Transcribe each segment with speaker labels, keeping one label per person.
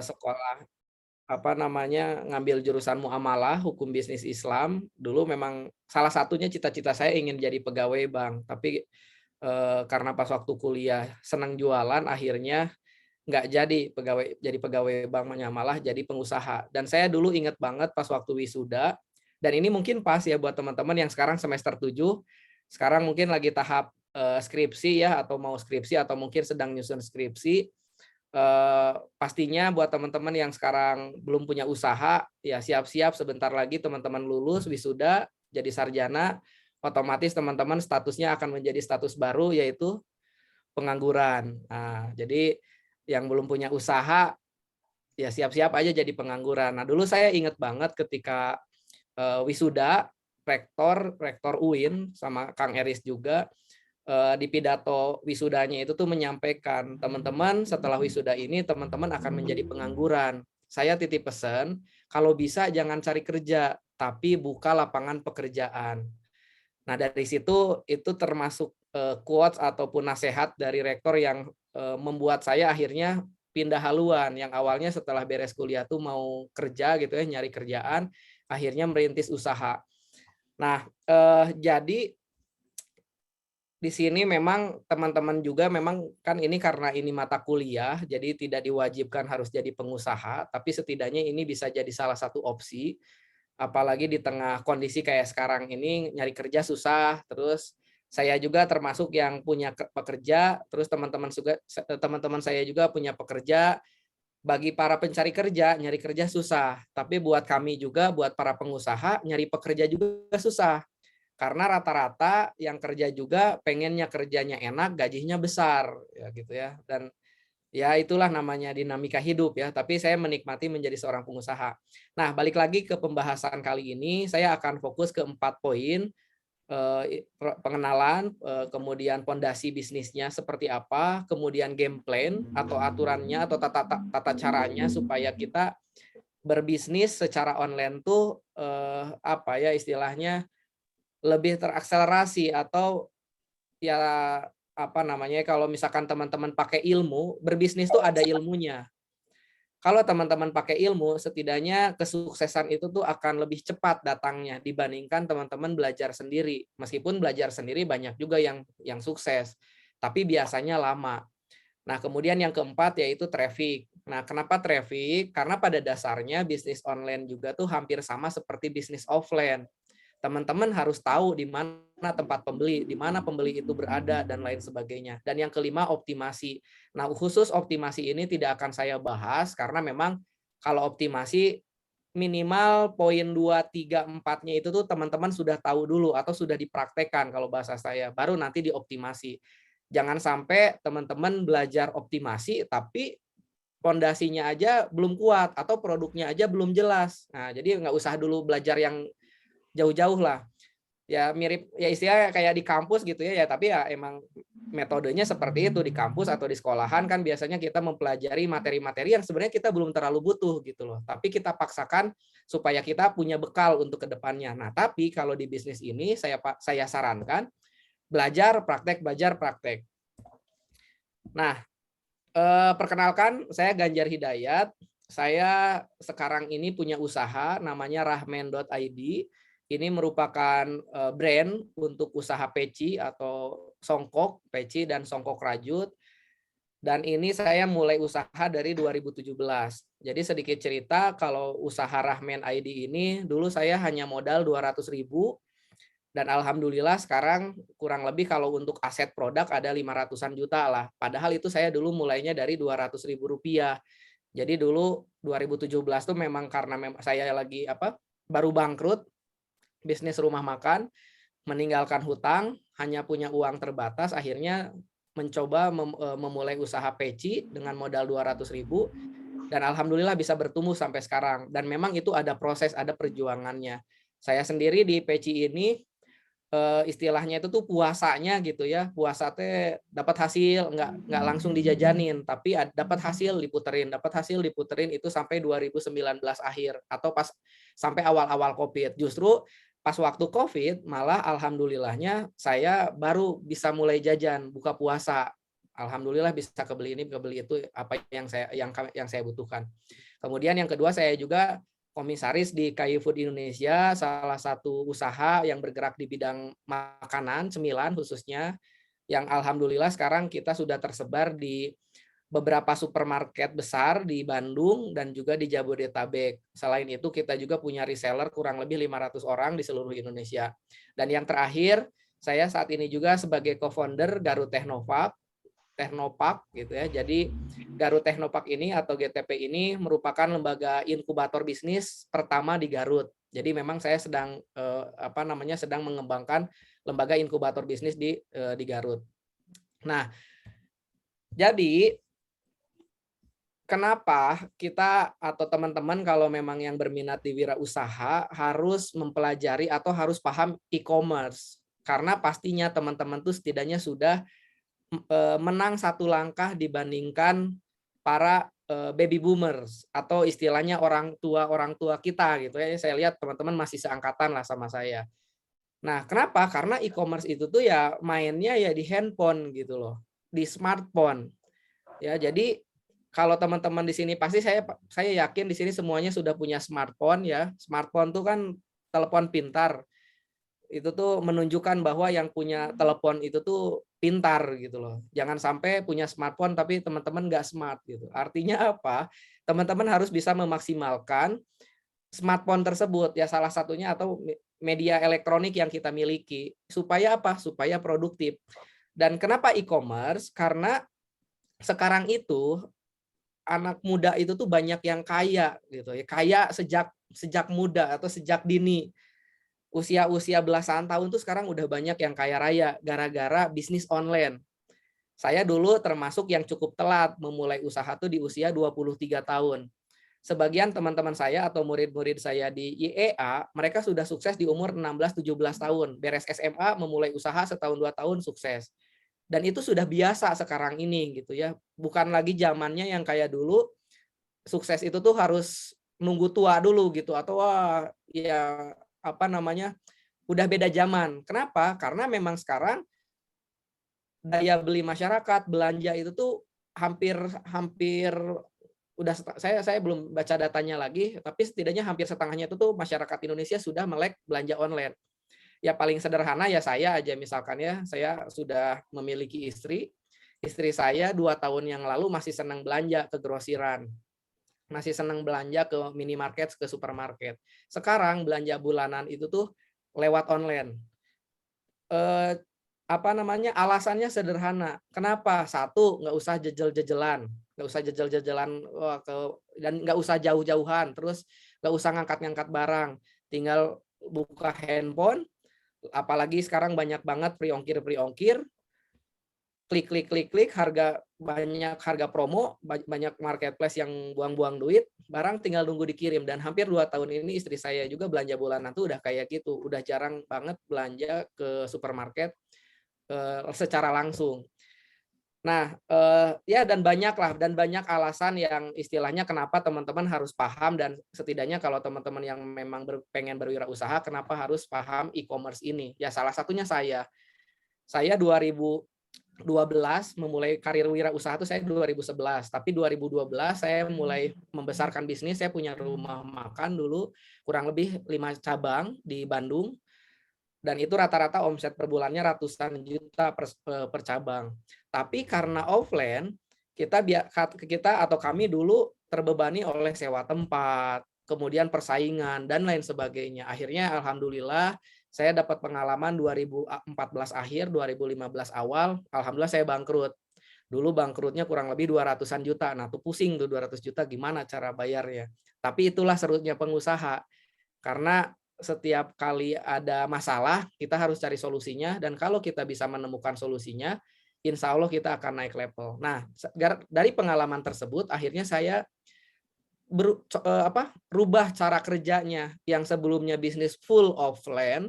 Speaker 1: sekolah ngambil jurusan muamalah, hukum bisnis Islam. Dulu memang salah satunya cita-cita saya ingin jadi pegawai bank, tapi, karena pas waktu kuliah senang jualan, akhirnya nggak jadi pegawai banknya, malah jadi pengusaha. Dan saya dulu inget banget pas waktu wisuda, dan ini mungkin pas ya buat teman-teman yang sekarang semester 7, sekarang mungkin lagi tahap, skripsi ya, atau mau skripsi atau mungkin sedang nyusun skripsi. Pastinya buat teman-teman yang sekarang belum punya usaha, ya siap-siap sebentar lagi teman-teman lulus, wisuda, jadi sarjana, otomatis teman-teman statusnya akan menjadi status baru, yaitu pengangguran. Nah, jadi yang belum punya usaha, ya siap-siap aja jadi pengangguran. Nah, dulu saya inget banget ketika, wisuda, rektor rektor UIN sama Kang Eris juga, di pidato wisudanya itu tuh menyampaikan, "Teman-teman, setelah wisuda ini teman-teman akan menjadi pengangguran. Saya titip pesan, kalau bisa jangan cari kerja, tapi buka lapangan pekerjaan." Nah, dari situ itu termasuk, quotes ataupun nasihat dari rektor yang, membuat saya akhirnya pindah haluan, yang awalnya setelah beres kuliah tuh mau kerja gitu ya, nyari kerjaan, akhirnya merintis usaha. Nah, jadi di sini memang teman-teman juga memang kan ini karena ini mata kuliah, jadi tidak diwajibkan harus jadi pengusaha, tapi setidaknya ini bisa jadi salah satu opsi. Apalagi di tengah kondisi kayak sekarang ini nyari kerja susah, terus saya juga termasuk yang punya pekerja, terus teman-teman saya juga punya pekerja. Bagi para pencari kerja, nyari kerja susah, tapi buat kami juga, buat para pengusaha, nyari pekerja juga susah. Karena rata-rata yang kerja juga pengennya kerjanya enak, gajinya besar, ya gitu ya. Dan ya itulah namanya dinamika hidup ya, tapi saya menikmati menjadi seorang pengusaha. Nah, balik lagi ke pembahasan kali ini, saya akan fokus ke 4 poin, pengenalan, kemudian pondasi bisnisnya seperti apa, kemudian game plan atau aturannya atau tata caranya supaya kita berbisnis secara online tuh, apa ya istilahnya, lebih terakselerasi atau ya, apa namanya, kalau misalkan teman-teman pakai ilmu, berbisnis tuh ada ilmunya. Kalau teman-teman pakai ilmu, setidaknya kesuksesan itu tuh akan lebih cepat datangnya dibandingkan teman-teman belajar sendiri. Meskipun belajar sendiri banyak juga yang sukses, tapi biasanya lama. Nah, kemudian yang keempat yaitu traffic. Nah, kenapa traffic? Karena pada dasarnya bisnis online juga tuh hampir sama seperti bisnis offline. Teman-teman harus tahu di mana tempat pembeli, di mana pembeli itu berada, dan lain sebagainya. Dan yang kelima, optimasi. Nah, khusus optimasi ini tidak akan saya bahas, karena memang kalau optimasi minimal poin 2, 3, 4-nya itu tuh teman-teman sudah tahu dulu atau sudah dipraktekkan kalau bahasa saya, baru nanti dioptimasi. Jangan sampai teman-teman belajar optimasi, tapi pondasinya aja belum kuat atau produknya aja belum jelas. Nah, jadi nggak usah dulu belajar yang jauh-jauh lah. Ya mirip ya istilahnya kayak di kampus gitu ya, tapi ya emang metodenya seperti itu di kampus atau di sekolahan kan biasanya kita mempelajari materi-materi yang sebenarnya kita belum terlalu butuh gitu loh. Tapi kita paksakan supaya kita punya bekal untuk ke depannya. Nah, tapi kalau di bisnis ini saya sarankan belajar praktek. Nah, perkenalkan saya Ganjar Hidayat. Saya sekarang ini punya usaha namanya rahmen.id. Ini merupakan, brand untuk usaha peci atau songkok, peci dan songkok rajut, dan ini saya mulai usaha dari 2017. Jadi sedikit cerita kalau usaha Rahmen ID ini dulu saya hanya modal 200.000 dan alhamdulillah sekarang kurang lebih kalau untuk aset produk ada 500-an juta lah. Padahal itu saya dulu mulainya dari 200.000 rupiah. Jadi dulu 2017 tuh memang karena saya lagi baru bangkrut bisnis rumah makan, meninggalkan hutang, hanya punya uang terbatas, akhirnya mencoba memulai usaha peci dengan modal 200.000 dan alhamdulillah bisa bertumbuh sampai sekarang. Dan memang itu ada proses, ada perjuangannya. Saya sendiri di peci ini, istilahnya itu tuh puasanya gitu ya, puasa teh dapat hasil, nggak langsung dijajanin, tapi dapat hasil diputerin itu sampai 2019 akhir atau pas sampai awal-awal Covid. Justru pas waktu Covid malah alhamdulillahnya saya baru bisa mulai jajan buka puasa. alhamdulillah bisa kebeli ini, kebeli itu, apa yang saya butuhkan. Kemudian yang kedua, saya juga komisaris di KAI Food Indonesia, salah satu usaha yang bergerak di bidang makanan, cemilan khususnya, yang alhamdulillah sekarang kita sudah tersebar di beberapa supermarket besar di Bandung dan juga di Jabodetabek. Selain itu kita juga punya reseller kurang lebih 500 orang di seluruh Indonesia. Dan yang terakhir, saya saat ini juga sebagai co-founder Garut Technopark gitu ya. Jadi Garut Technopark ini atau GTP ini merupakan lembaga inkubator bisnis pertama di Garut. Jadi memang saya sedang sedang mengembangkan lembaga inkubator bisnis di Garut. Nah, jadi kenapa kita atau teman-teman kalau memang yang berminat di wirausaha harus mempelajari atau harus paham e-commerce? Karena pastinya teman-teman tuh setidaknya sudah menang satu langkah dibandingkan para baby boomers atau istilahnya orang tua kita gitu ya. Saya lihat teman-teman masih seangkatan lah sama saya. Nah, kenapa? Karena e-commerce itu tuh ya mainnya ya di handphone gitu loh, di smartphone. Ya, jadi kalau teman-teman di sini pasti saya yakin di sini semuanya sudah punya smartphone ya. Smartphone tuh kan telepon pintar. Itu tuh menunjukkan bahwa yang punya telepon itu tuh pintar gitu loh. Jangan sampai punya smartphone tapi teman-teman nggak smart gitu. Artinya apa? Teman-teman harus bisa memaksimalkan smartphone tersebut ya, salah satunya atau media elektronik yang kita miliki. Supaya apa? Supaya produktif. Dan kenapa e-commerce? Karena sekarang itu anak muda itu tuh banyak yang kaya gitu ya. Kaya sejak muda atau sejak dini. Usia belasan tahun tuh sekarang udah banyak yang kaya raya gara-gara bisnis online. Saya dulu termasuk yang cukup telat memulai usaha tuh di usia 23 tahun. Sebagian teman-teman saya atau murid-murid saya di IEA, mereka sudah sukses di umur 16-17 tahun. Beres SMA, memulai usaha setahun 2 tahun sukses. Dan itu sudah biasa sekarang ini gitu ya. Bukan lagi zamannya yang kayak dulu sukses itu tuh harus nunggu tua dulu gitu atau wah ya udah beda zaman. Kenapa? Karena memang sekarang daya beli masyarakat belanja itu tuh hampir udah, saya belum baca datanya lagi, tapi setidaknya hampir setengahnya itu tuh masyarakat Indonesia sudah melek belanja online. Ya paling sederhana ya saya aja misalkan ya, saya sudah memiliki istri saya 2 tahun yang lalu masih senang belanja ke grosiran, masih senang belanja ke minimarket, ke supermarket. Sekarang belanja bulanan itu tuh lewat online. Alasannya sederhana. Kenapa? Satu, nggak usah jejel-jejelan, dan nggak usah jauh-jauhan, terus nggak usah ngangkat-ngangkat barang, tinggal buka handphone, apalagi sekarang banyak banget pre-ongkir, klik, harga promo, banyak marketplace yang buang-buang duit, barang tinggal nunggu dikirim. Dan hampir 2 tahun ini istri saya juga belanja bulanan tuh udah kayak gitu, udah jarang banget belanja ke supermarket secara langsung. Nah, ya dan banyak alasan yang istilahnya kenapa teman-teman harus paham, dan setidaknya kalau teman-teman yang memang pengen berwirausaha, kenapa harus paham e-commerce ini? Ya salah satunya saya 2012 memulai karir wirausaha itu saya 2011, tapi 2012 saya mulai membesarkan bisnis. Saya punya rumah makan dulu kurang lebih 5 cabang di Bandung. Dan itu rata-rata omset per bulannya ratusan juta per cabang. Tapi karena offline, kita atau kami dulu terbebani oleh sewa tempat, kemudian persaingan, dan lain sebagainya. Akhirnya alhamdulillah saya dapat pengalaman 2014 akhir, 2015 awal, alhamdulillah saya bangkrut. Dulu bangkrutnya kurang lebih 200-an juta. Nah, tuh pusing tuh 200 juta gimana cara bayarnya. Tapi itulah serunya pengusaha. Karena setiap kali ada masalah, kita harus cari solusinya, dan kalau kita bisa menemukan solusinya, insya Allah kita akan naik level. Nah, dari pengalaman tersebut, akhirnya saya rubah cara kerjanya. Yang sebelumnya bisnis full offline,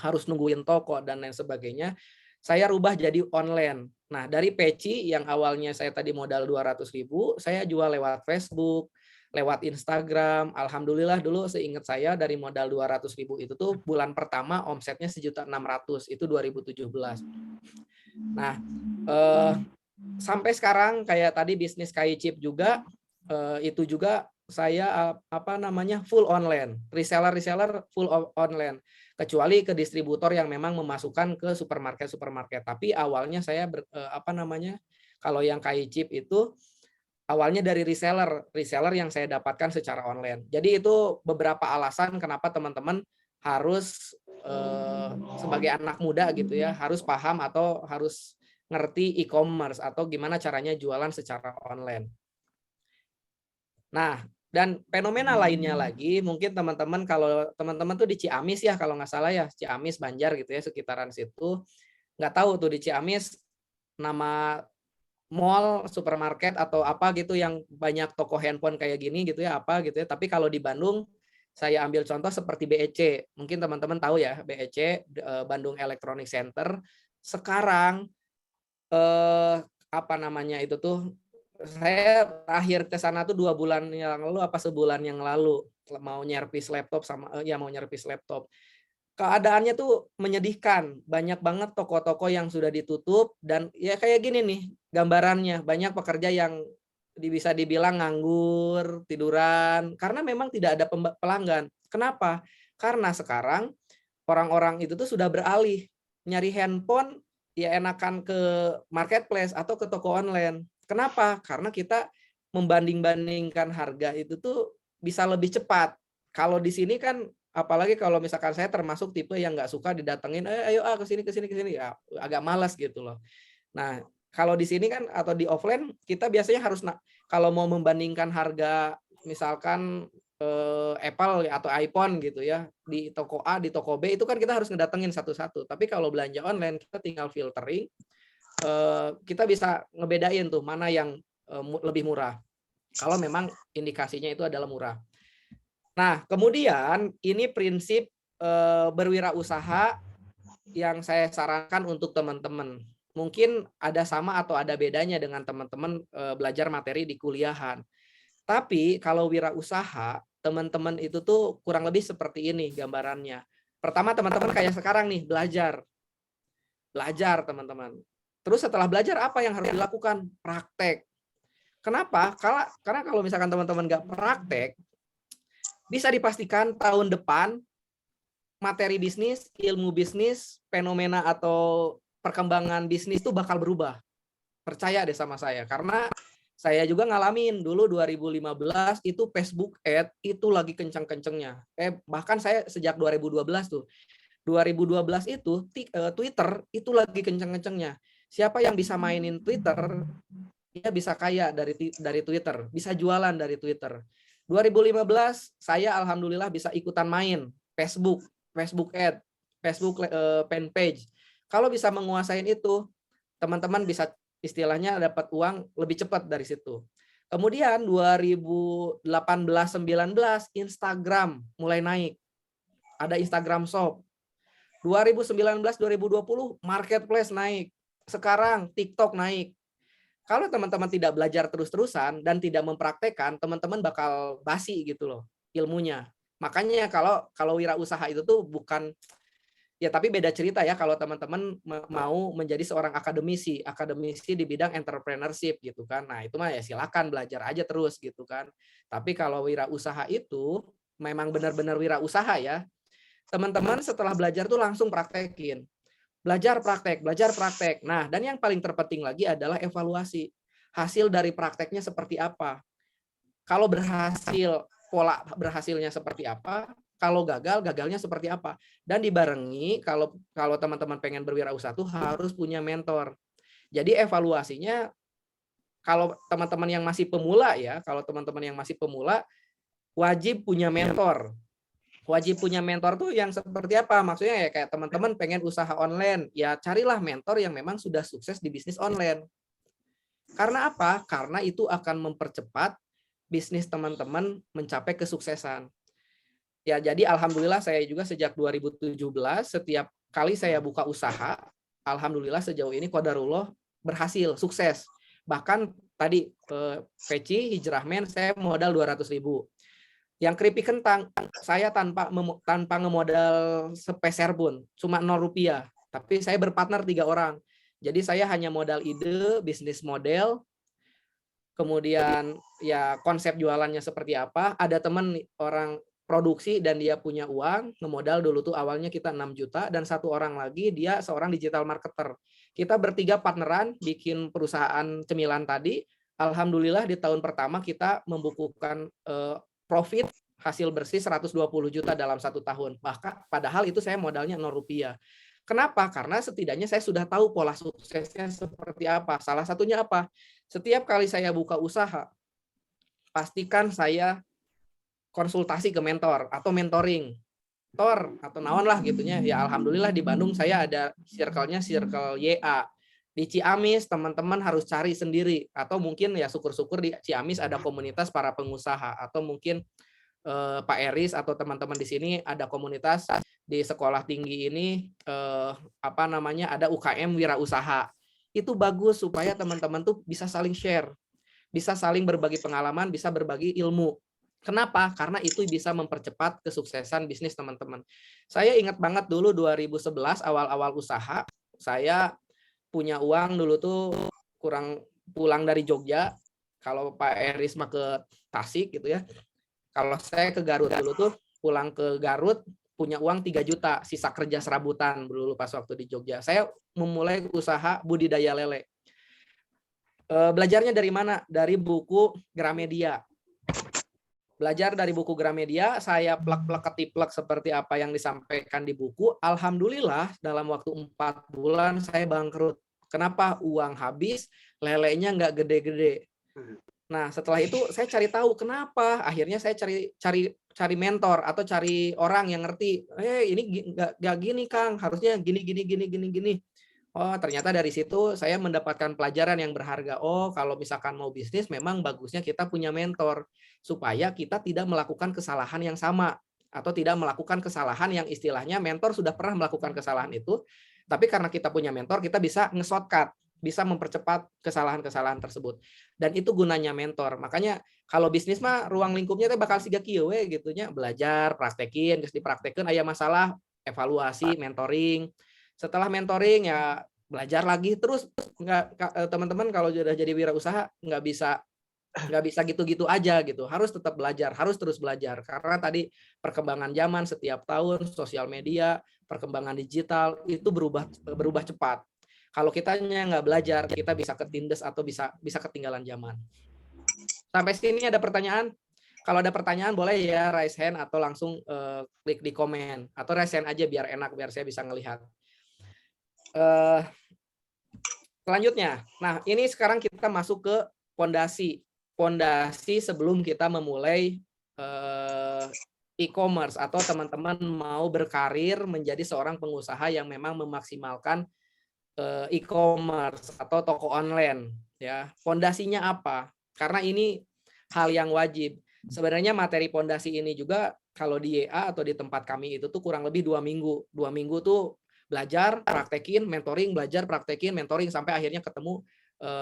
Speaker 1: harus nungguin toko dan lain sebagainya, saya rubah jadi online. Nah, dari peci yang awalnya saya tadi modal 200.000, saya jual lewat Facebook, lewat Instagram. Alhamdulillah dulu seingat saya dari modal 200.000 itu tuh bulan pertama omsetnya 1.600.000, itu 2017. Nah, sampai sekarang kayak tadi bisnis Chip juga itu juga saya full online, reseller full online, kecuali ke distributor yang memang memasukkan ke supermarket. Tapi awalnya saya kalau yang Chip itu awalnya dari reseller yang saya dapatkan secara online. Jadi itu beberapa alasan kenapa teman-teman harus sebagai anak muda gitu ya, harus paham atau harus ngerti e-commerce atau gimana caranya jualan secara online. Nah, dan fenomena lainnya lagi, mungkin teman-teman kalau teman-teman tuh di Ciamis ya, kalau nggak salah ya, Ciamis, Banjar gitu ya, sekitaran situ. Nggak tahu tuh di Ciamis nama mall, supermarket atau apa gitu yang banyak toko handphone kayak gini gitu ya, apa gitu ya. Tapi kalau di Bandung, saya ambil contoh seperti BEC. Mungkin teman-teman tahu ya, BEC, Bandung Electronic Center. Sekarang itu tuh saya terakhir ke sana tuh 2 bulan yang lalu apa sebulan yang lalu mau nyervis laptop. Keadaannya tuh menyedihkan, banyak banget toko-toko yang sudah ditutup dan ya kayak gini nih gambarannya, banyak pekerja yang bisa dibilang nganggur, tiduran karena memang tidak ada pelanggan. Kenapa? Karena sekarang orang-orang itu tuh sudah beralih nyari handphone ya enakan ke marketplace atau ke toko online. Kenapa? Karena kita membanding-bandingkan harga itu tuh bisa lebih cepat. Kalau di sini kan apalagi kalau misalkan saya termasuk tipe yang nggak suka didatengin, ayo ke sini ya agak malas gitu loh. Nah, kalau di sini kan atau di offline kita biasanya harus kalau mau membandingkan harga misalkan Apple atau iPhone gitu ya di toko A di toko B itu kan kita harus ngedatengin satu-satu. Tapi kalau belanja online kita tinggal filtering, kita bisa ngebedain tuh mana yang lebih murah. Kalau memang indikasinya itu adalah murah. Nah, kemudian ini prinsip berwirausaha yang saya sarankan untuk teman-teman. Mungkin ada sama atau ada bedanya dengan teman-teman belajar materi di kuliahan. Tapi kalau wirausaha, teman-teman itu tuh kurang lebih seperti ini gambarannya. Pertama teman-teman kayak sekarang nih, belajar. Belajar teman-teman. Terus setelah belajar apa yang harus dilakukan? Praktek. Kenapa? Karena kalau misalkan teman-teman nggak praktek, bisa dipastikan tahun depan materi bisnis, ilmu bisnis, fenomena atau perkembangan bisnis itu bakal berubah. Percaya deh sama saya. Karena saya juga ngalamin dulu 2015 itu Facebook Ad itu lagi kencang-kencangnya. Bahkan saya sejak 2012 tuh. 2012 itu Twitter itu lagi kencang-kencangnya. Siapa yang bisa mainin Twitter, dia bisa kaya dari Twitter, bisa jualan dari Twitter. 2015 saya alhamdulillah bisa ikutan main Facebook Ad, Facebook fan page. Kalau bisa menguasain itu, teman-teman bisa istilahnya dapat uang lebih cepat dari situ. Kemudian 2018-19 Instagram mulai naik. Ada Instagram Shop. 2019-2020 Marketplace naik. Sekarang TikTok naik. Kalau teman-teman tidak belajar terus-terusan dan tidak mempraktekkan, teman-teman bakal basi gitu loh ilmunya. Makanya kalau wirausaha itu tuh bukan ya, tapi beda cerita ya kalau teman-teman mau menjadi seorang akademisi di bidang entrepreneurship gitu kan. Nah, itu mah ya silakan belajar aja terus gitu kan. Tapi kalau wirausaha itu memang benar-benar wirausaha ya. Teman-teman setelah belajar tuh langsung praktekin. Belajar praktek. Nah, dan yang paling terpenting lagi adalah evaluasi. Hasil dari prakteknya seperti apa? Kalau berhasil, pola berhasilnya seperti apa? Kalau gagal, gagalnya seperti apa? Dan dibarengi kalau teman-teman pengen berwirausaha tuh harus punya mentor. Jadi evaluasinya kalau teman-teman yang masih pemula ya, wajib punya mentor. Wajib punya mentor tuh yang seperti apa? Maksudnya ya kayak teman-teman pengen usaha online, ya carilah mentor yang memang sudah sukses di bisnis online. Karena apa? Karena itu akan mempercepat bisnis teman-teman mencapai kesuksesan. Ya, jadi alhamdulillah saya juga sejak 2017 setiap kali saya buka usaha, alhamdulillah sejauh ini qadarullah berhasil, sukses. Bahkan tadi Peci Hijrahman saya modal 200.000. Yang keripik kentang saya tanpa ngemodal sepeser pun, cuma 0 rupiah. Tapi saya berpartner 3 orang. Jadi saya hanya modal ide, bisnis model, kemudian ya konsep jualannya seperti apa. Ada teman orang produksi dan dia punya uang, ngemodal dulu tuh awalnya kita 6 juta, dan satu orang lagi dia seorang digital marketer. Kita bertiga partneran bikin perusahaan cemilan tadi. Alhamdulillah di tahun pertama kita membukukan profit hasil bersih 120 juta dalam 1 tahun. Bahkan padahal itu saya modalnya 0 rupiah. Kenapa? Karena setidaknya saya sudah tahu pola suksesnya seperti apa. Salah satunya apa? Setiap kali saya buka usaha, pastikan saya konsultasi ke mentor atau mentoring. Tor atau naon lah gitunya. Ya alhamdulillah di Bandung saya ada circle-nya circle YA. Di Ciamis teman-teman harus cari sendiri, atau mungkin ya syukur-syukur di Ciamis ada komunitas para pengusaha, atau mungkin Pak Eris atau teman-teman di sini ada komunitas di sekolah tinggi ini apa namanya, ada UKM wirausaha. Itu bagus supaya teman-teman tuh bisa saling share, bisa saling berbagi pengalaman, bisa berbagi ilmu. Kenapa? Karena itu bisa mempercepat kesuksesan bisnis teman-teman. Saya ingat banget dulu 2011 awal-awal usaha, saya punya uang dulu tuh kurang, pulang dari Jogja, kalau Pak Eris mah ke Tasik gitu ya. Kalau saya ke Garut dulu tuh, pulang ke Garut punya uang 3 juta, sisa kerja serabutan dulu pas waktu di Jogja. Saya memulai usaha budidaya lele. Belajarnya dari mana? Dari buku Gramedia. Belajar dari buku Gramedia, saya plek-plek ketiplek seperti apa yang disampaikan di buku. Alhamdulillah dalam waktu 4 bulan saya bangkrut. Kenapa? Uang habis, lelenya nggak gede-gede. Nah setelah itu saya cari tahu kenapa. Akhirnya saya cari mentor atau cari orang yang ngerti. Ini nggak gini Kang, harusnya gini. Oh, ternyata dari situ saya mendapatkan pelajaran yang berharga. Oh, kalau misalkan mau bisnis memang bagusnya kita punya mentor supaya kita tidak melakukan kesalahan yang sama, atau tidak melakukan kesalahan yang istilahnya mentor sudah pernah melakukan kesalahan itu, tapi karena kita punya mentor kita bisa nge-shortcut, bisa mempercepat kesalahan-kesalahan tersebut. Dan itu gunanya mentor. Makanya kalau bisnis mah ruang lingkupnya teh bakal siga kieu we gitunya, belajar, praktekin, geus dipraktekeun aya masalah, evaluasi, mentoring. Setelah mentoring ya belajar lagi terus. Teman-teman kalau sudah jadi wirausaha nggak bisa gitu-gitu aja gitu, harus tetap belajar, harus terus belajar, karena tadi perkembangan zaman setiap tahun, sosial media, perkembangan digital itu berubah cepat. Kalau kitanya nggak belajar, kita bisa ketindes atau bisa ketinggalan zaman. Sampai sini ada pertanyaan? Kalau ada pertanyaan boleh ya raise hand atau langsung klik di komen, atau raise hand aja biar enak, biar saya bisa ngelihat. Selanjutnya, nah ini sekarang kita masuk ke pondasi sebelum kita memulai e-commerce, atau teman-teman mau berkarir menjadi seorang pengusaha yang memang memaksimalkan e-commerce atau toko online ya. Pondasinya apa? Karena ini hal yang wajib. Sebenarnya materi pondasi ini juga kalau di YA atau di tempat kami itu tuh kurang lebih 2 minggu. 2 minggu tuh belajar, praktekin, mentoring, belajar, praktekin, mentoring, sampai akhirnya ketemu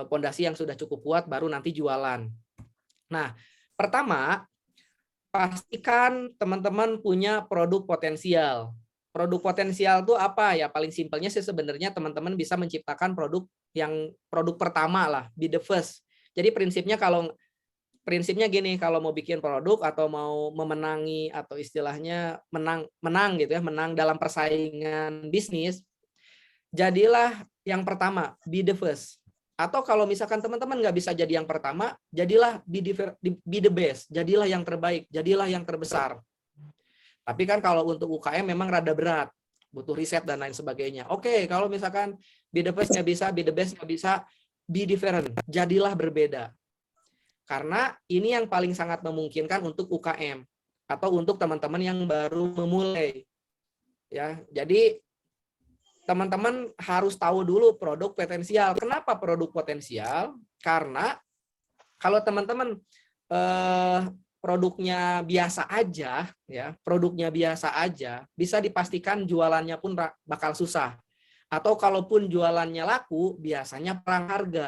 Speaker 1: pondasi yang sudah cukup kuat, baru nanti jualan. Nah, pertama, pastikan teman-teman punya produk potensial. Produk potensial itu apa ya? Paling simpelnya sih sebenarnya teman-teman bisa menciptakan produk pertama lah, be the first. Jadi prinsipnya gini, kalau mau bikin produk atau mau memenangi, atau istilahnya menang gitu ya, menang dalam persaingan bisnis, jadilah yang pertama, be the first. Atau kalau misalkan teman-teman nggak bisa jadi yang pertama, jadilah be the best, jadilah yang terbaik, jadilah yang terbesar. Tapi kan kalau untuk UKM memang rada berat, butuh riset dan lain sebagainya. Oke, kalau misalkan be the best nggak bisa, be the best nggak bisa, be different, jadilah berbeda. Karena ini yang paling sangat memungkinkan untuk UKM atau untuk teman-teman yang baru memulai. Ya, jadi teman-teman harus tahu dulu produk potensial. Kenapa produk potensial? Karena kalau teman-teman produknya biasa aja, ya, produknya biasa aja, bisa dipastikan jualannya pun bakal susah. Atau kalaupun jualannya laku, biasanya perang harga.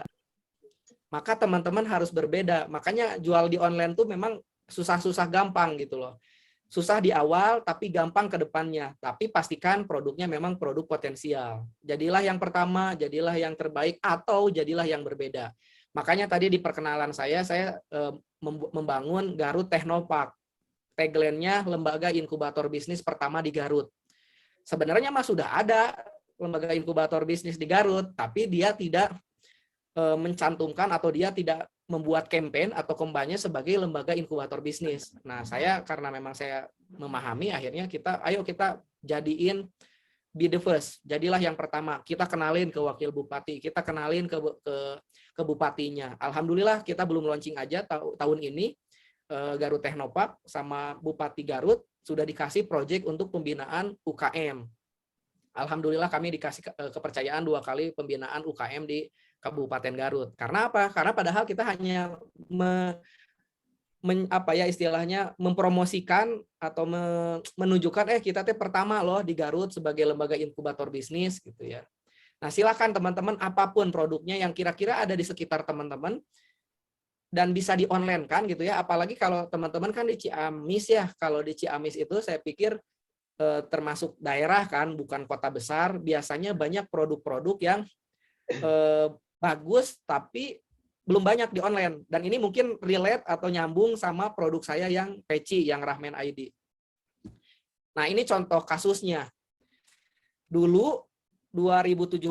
Speaker 1: Maka teman-teman harus berbeda. Makanya jual di online tuh memang susah-susah gampang gitu loh. susah di awal tapi gampang ke depannya. Tapi pastikan produknya memang produk potensial. Jadilah yang pertama, jadilah yang terbaik, atau jadilah yang berbeda. Makanya tadi di perkenalan saya membangun Garut Technopark. Tagline-nya lembaga inkubator bisnis pertama di Garut. Sebenarnya mah sudah ada lembaga inkubator bisnis di Garut, tapi dia tidak mencantumkan atau dia tidak membuat campaign atau kampanye sebagai lembaga inkubator bisnis. Nah, saya karena memang saya memahami, akhirnya ayo kita jadiin be the first. Jadilah yang pertama. Kita kenalin ke wakil bupati, kita kenalin ke bupatinya. Alhamdulillah kita belum launching aja tahun ini. Garut Technopark sama Bupati Garut sudah dikasih proyek untuk pembinaan UKM. Alhamdulillah kami dikasih kepercayaan 2 kali pembinaan UKM di Kabupaten Garut. Karena apa? Karena padahal kita hanya istilahnya mempromosikan atau menunjukkan kita pertama loh di Garut sebagai lembaga inkubator bisnis gitu ya. Nah, silakan teman-teman apapun produknya yang kira-kira ada di sekitar teman-teman dan bisa di online kan gitu ya. Apalagi kalau teman-teman kan di Ciamis ya. Kalau di Ciamis itu saya pikir termasuk daerah kan, bukan kota besar, biasanya banyak produk-produk yang bagus tapi belum banyak di online. Dan ini mungkin relate atau nyambung sama produk saya yang Peci, yang Rahmen ID. Nah, ini contoh kasusnya. Dulu 2017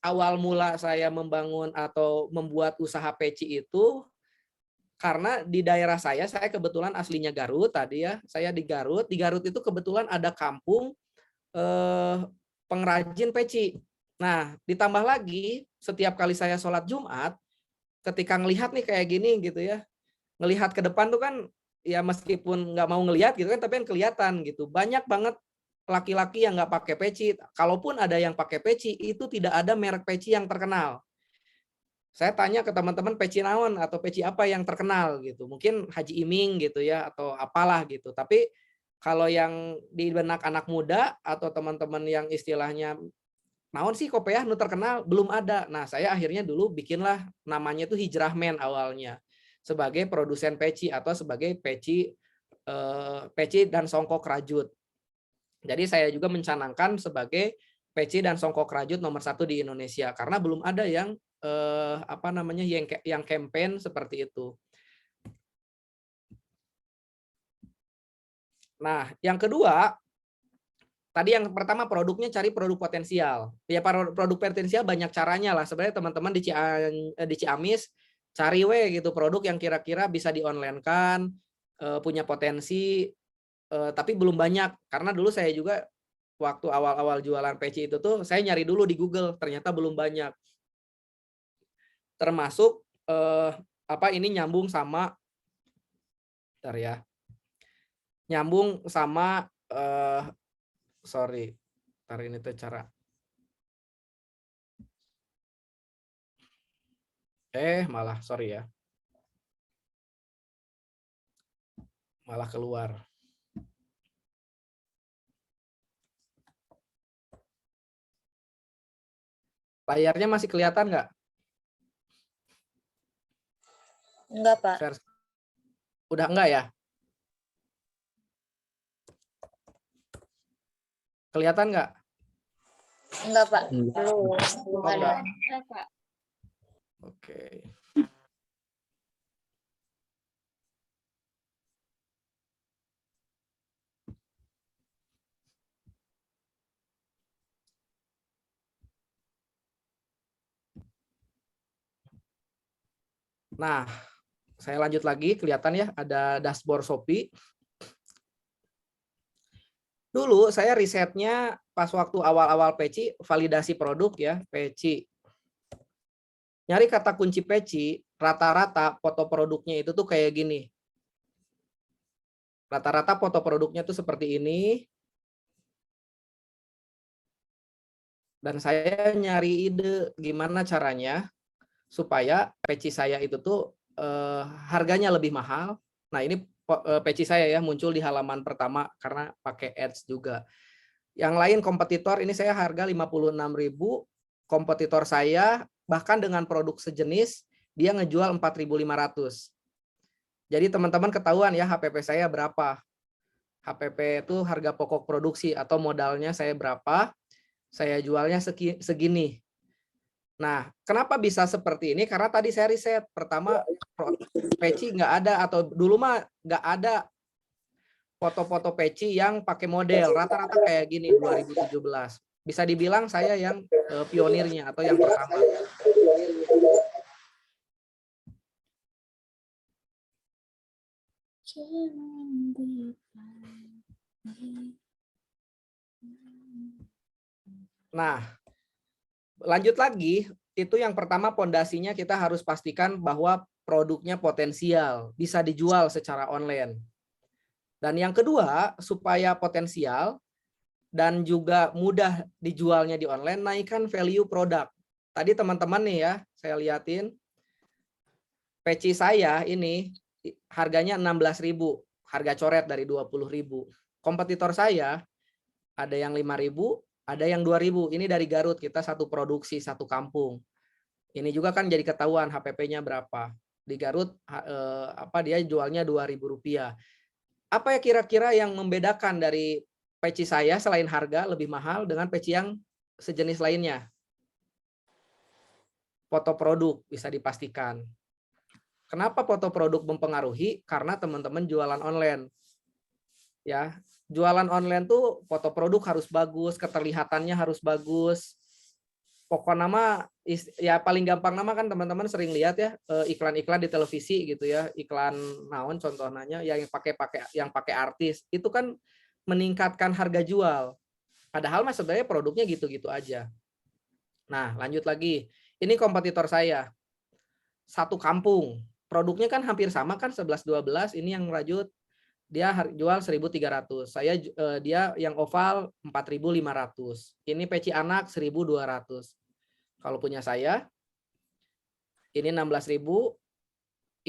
Speaker 1: awal mula saya membangun atau membuat usaha Peci itu karena di daerah saya kebetulan aslinya Garut tadi ya, saya di Garut itu kebetulan ada kampung pengrajin peci. Nah, ditambah lagi setiap kali saya sholat Jumat, ketika ngelihat nih kayak gini gitu ya, ngelihat ke depan tuh kan ya meskipun nggak mau ngelihat gitu kan, tapi kan kelihatan gitu. Banyak banget laki-laki yang nggak pakai peci. Kalaupun ada yang pakai peci, itu tidak ada merek peci yang terkenal. Saya tanya ke teman-teman peci naon atau peci apa yang terkenal gitu. Mungkin Haji Iming gitu ya atau apalah gitu. Tapi kalau yang di benak anak muda atau teman-teman yang istilahnya naon sih kopiah nu terkenal belum ada. Nah, saya akhirnya dulu bikinlah namanya itu Hijrahman awalnya sebagai produsen peci atau sebagai peci dan songkok rajut. Jadi saya juga mencanangkan sebagai peci dan songkok rajut nomor 1 di Indonesia karena belum ada yang yang campaign seperti itu. Nah, yang kedua, tadi yang pertama produknya cari produk potensial. Ya produk potensial banyak caranya lah. Sebenarnya teman-teman di Ciamis cari gitu produk yang kira-kira bisa di-online-kan, punya potensi, tapi belum banyak. Karena dulu saya juga waktu awal-awal jualan peci itu tuh saya nyari dulu di Google, ternyata belum banyak. Termasuk ini nyambung sama nyambung sama ini tuh cara malah keluar. Layarnya masih kelihatan nggak?
Speaker 2: Enggak, Pak.
Speaker 1: Udah enggak ya? Kelihatan nggak?
Speaker 2: Enggak, Pak. Belum.
Speaker 1: Enggak.
Speaker 2: Pak.
Speaker 1: Oke. Nah, saya lanjut lagi, kelihatan ya ada dashboard Shopee. Dulu saya risetnya pas waktu awal-awal peci, validasi produk ya, peci. Nyari kata kunci peci, rata-rata foto produknya itu tuh kayak gini. Rata-rata foto produknya tuh seperti ini. Dan saya nyari ide gimana caranya supaya peci saya itu tuh harganya lebih mahal. Nah, ini peci saya ya muncul di halaman pertama karena pakai ads juga. Yang lain kompetitor ini saya harga 56.000, kompetitor saya bahkan dengan produk sejenis dia ngejual 4.500. Jadi teman-teman ketahuan ya HPP saya berapa. HPP itu harga pokok produksi atau modalnya saya berapa, saya jualnya segini. Nah, kenapa bisa seperti ini? Karena tadi saya riset. Pertama, peci nggak ada, atau dulu mah nggak ada foto-foto peci yang pakai model. Rata-rata kayak gini 2017. Bisa dibilang saya yang pionirnya atau yang pertama. Nah, lanjut lagi, itu yang pertama pondasinya kita harus pastikan bahwa produknya potensial, bisa dijual secara online. Dan yang kedua, supaya potensial dan juga mudah dijualnya di online, naikkan value produk. Tadi teman-teman nih ya, saya liatin, peci saya ini harganya 16.000, harga coret dari 20.000. Kompetitor saya ada yang 5.000, ada yang 2.000. Ini dari Garut, kita satu produksi, satu kampung. Ini juga kan jadi ketahuan HPP-nya berapa. Di Garut dia jualnya Rp2.000. Apa ya kira-kira yang membedakan dari peci saya selain harga lebih mahal dengan peci yang sejenis lainnya? Foto produk bisa dipastikan. Kenapa foto produk mempengaruhi? Karena teman-teman jualan online. Ya, jualan online tuh foto produk harus bagus, keterlihatannya harus bagus. Pokok nama ya paling gampang nama kan teman-teman sering lihat ya iklan-iklan di televisi gitu ya, iklan naon contohnya yang pakai artis itu kan meningkatkan harga jual. Padahal mas sebenarnya produknya gitu-gitu aja. Nah, lanjut lagi. Ini kompetitor saya. Satu kampung. Produknya kan hampir sama kan 11-12, ini yang rajut dia jual 1.300. Dia yang oval 4.500. Ini peci anak 1.200. Kalau punya saya ini 16.000,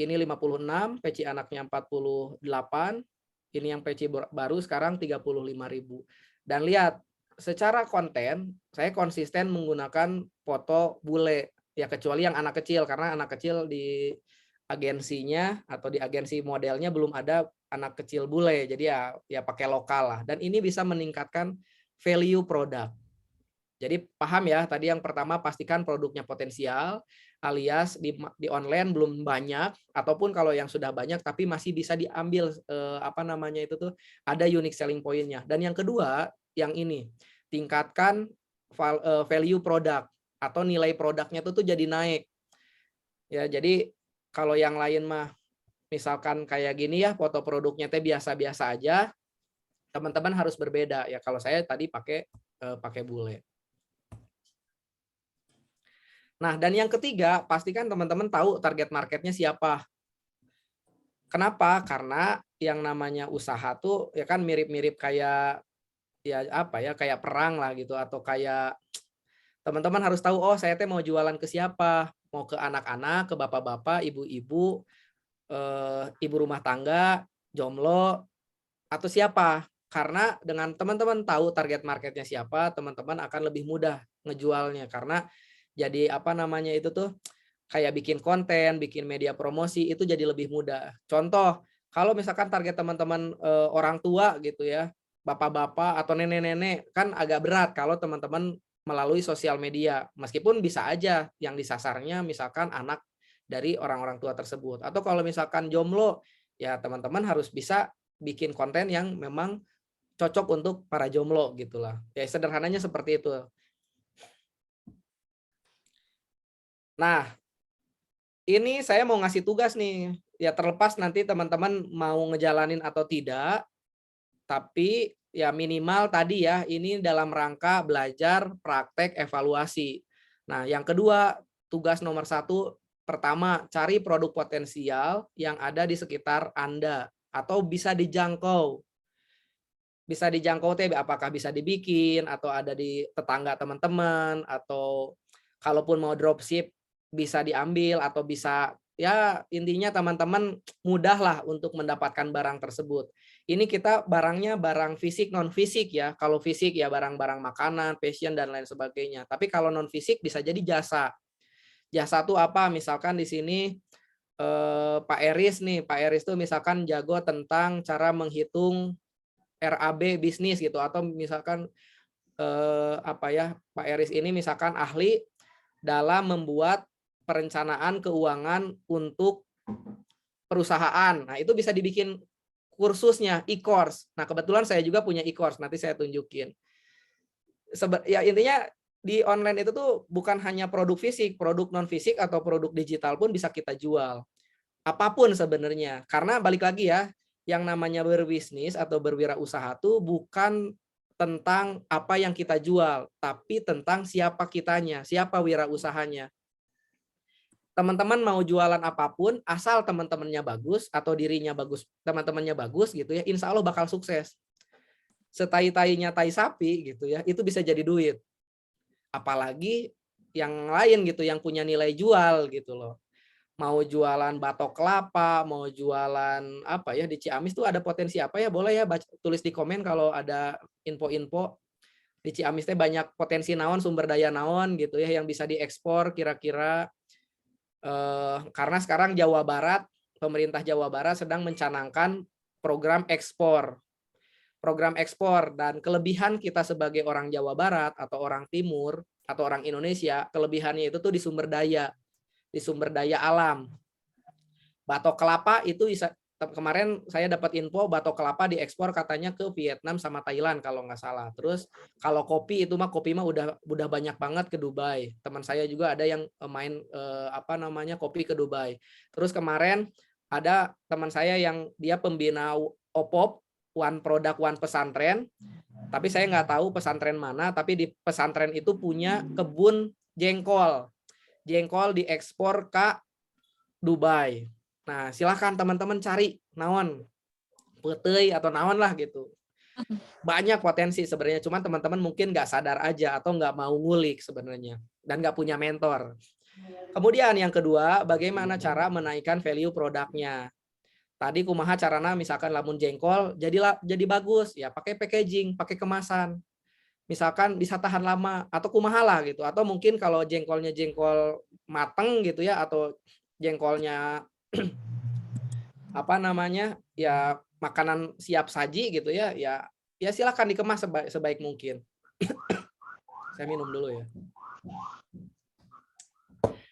Speaker 1: ini 56, peci anaknya 48, ini yang peci baru sekarang 35.000. Dan lihat, secara konten saya konsisten menggunakan foto bule, ya kecuali yang anak kecil, karena anak kecil di agensinya atau di agensi modelnya belum ada anak kecil bule, jadi ya pakai lokal lah. Dan ini bisa meningkatkan value produk. Jadi paham ya, tadi yang pertama pastikan produknya potensial, alias di online belum banyak, ataupun kalau yang sudah banyak tapi masih bisa diambil itu tuh ada unique selling point-nya. Dan yang kedua, yang ini tingkatkan value produk atau nilai produknya tuh jadi naik. Ya, jadi kalau yang lain mah misalkan kayak gini ya, foto produknya teh biasa-biasa aja, teman-teman harus berbeda ya. Kalau saya tadi pakai bule. Nah, dan yang ketiga, pastikan teman-teman tahu target marketnya siapa. Kenapa? Karena yang namanya usaha tuh ya kan mirip-mirip kayak kayak perang lah gitu, atau kayak teman-teman harus tahu, oh saya teh mau jualan ke siapa, mau ke anak-anak, ke bapak-bapak, ibu-ibu, ibu rumah tangga, jomblo, atau siapa. Karena dengan teman-teman tahu target marketnya siapa, teman-teman akan lebih mudah ngejualnya, karena jadi itu tuh kayak bikin konten, bikin media promosi itu jadi lebih mudah. Contoh, kalau misalkan target teman-teman orang tua gitu ya, bapak-bapak atau nenek-nenek, kan agak berat kalau teman-teman melalui sosial media. Meskipun bisa aja yang disasarnya misalkan anak dari orang-orang tua tersebut. Atau kalau misalkan jomblo, ya teman-teman harus bisa bikin konten yang memang cocok untuk para jomblo gitulah. Ya sederhananya seperti itu. Nah, ini saya mau ngasih tugas nih. Ya terlepas nanti teman-teman mau ngejalanin atau tidak, tapi ya minimal tadi ya, ini dalam rangka belajar, praktek, evaluasi. Nah, yang kedua, tugas nomor 1, pertama, cari produk potensial yang ada di sekitar Anda atau bisa dijangkau. Bisa dijangkau apakah bisa dibikin atau ada di tetangga teman-teman, atau kalaupun mau dropship bisa diambil, atau bisa ya intinya teman-teman mudah lah untuk mendapatkan barang tersebut. Ini kita barangnya barang fisik non fisik ya. Kalau fisik ya barang-barang makanan, fashion dan lain sebagainya. Tapi kalau non fisik bisa jadi jasa. Jasa tuh apa? Misalkan di sini Pak Eris tuh misalkan jago tentang cara menghitung RAB bisnis gitu, atau misalkan Pak Eris ini misalkan ahli dalam membuat perencanaan keuangan untuk perusahaan. Nah, itu bisa dibikin kursusnya, e-course. Nah, kebetulan saya juga punya e-course, nanti saya tunjukin. Ya intinya di online itu tuh bukan hanya produk fisik, produk non fisik atau produk digital pun bisa kita jual. Apapun sebenarnya. Karena balik lagi ya, yang namanya berbisnis atau berwirausaha tuh bukan tentang apa yang kita jual, tapi tentang siapa kitanya, siapa wirausahanya. Teman-teman mau jualan apapun, asal teman-temannya bagus atau dirinya bagus, teman-temannya bagus gitu ya, insya Allah bakal sukses. Setai-tainya tai sapi gitu ya, itu bisa jadi duit. Apalagi yang lain gitu, yang punya nilai jual gitu loh. Mau jualan batok kelapa, mau jualan apa ya di Ciamis tuh ada potensi apa ya, boleh ya tulis di komen kalau ada info-info. Di Ciamis teh banyak potensi naon, sumber daya naon gitu ya yang bisa diekspor kira-kira. Karena sekarang Jawa Barat, pemerintah Jawa Barat sedang mencanangkan program ekspor. Program ekspor, dan kelebihan kita sebagai orang Jawa Barat atau orang Timur atau orang Indonesia, kelebihannya itu tuh di sumber daya alam. Batok kelapa itu bisa, kemarin saya dapat info batok kelapa diekspor katanya ke Vietnam sama Thailand kalau nggak salah. Terus kalau kopi itu mah udah banyak banget ke Dubai. Teman saya juga ada yang main kopi ke Dubai. Terus kemarin ada teman saya yang dia pembina OPOP, One Product One Pesantren. Tapi saya nggak tahu pesantren mana, tapi di pesantren itu punya kebun jengkol. Jengkol diekspor ke Dubai. Nah, silahkan teman-teman cari naon petei atau naon lah gitu. Banyak potensi sebenarnya, cuman teman-teman mungkin nggak sadar aja atau nggak mau ngulik sebenarnya dan nggak punya mentor. Kemudian yang kedua, bagaimana cara menaikkan value produknya. Tadi kumaha carana misalkan lamun jengkol jadi bagus ya, pakai packaging, pakai kemasan. Misalkan bisa tahan lama atau kumaha lah gitu. Atau mungkin kalau jengkolnya jengkol mateng gitu ya, atau jengkolnya ya makanan siap saji gitu ya silakan dikemas sebaik mungkin. Saya minum dulu ya.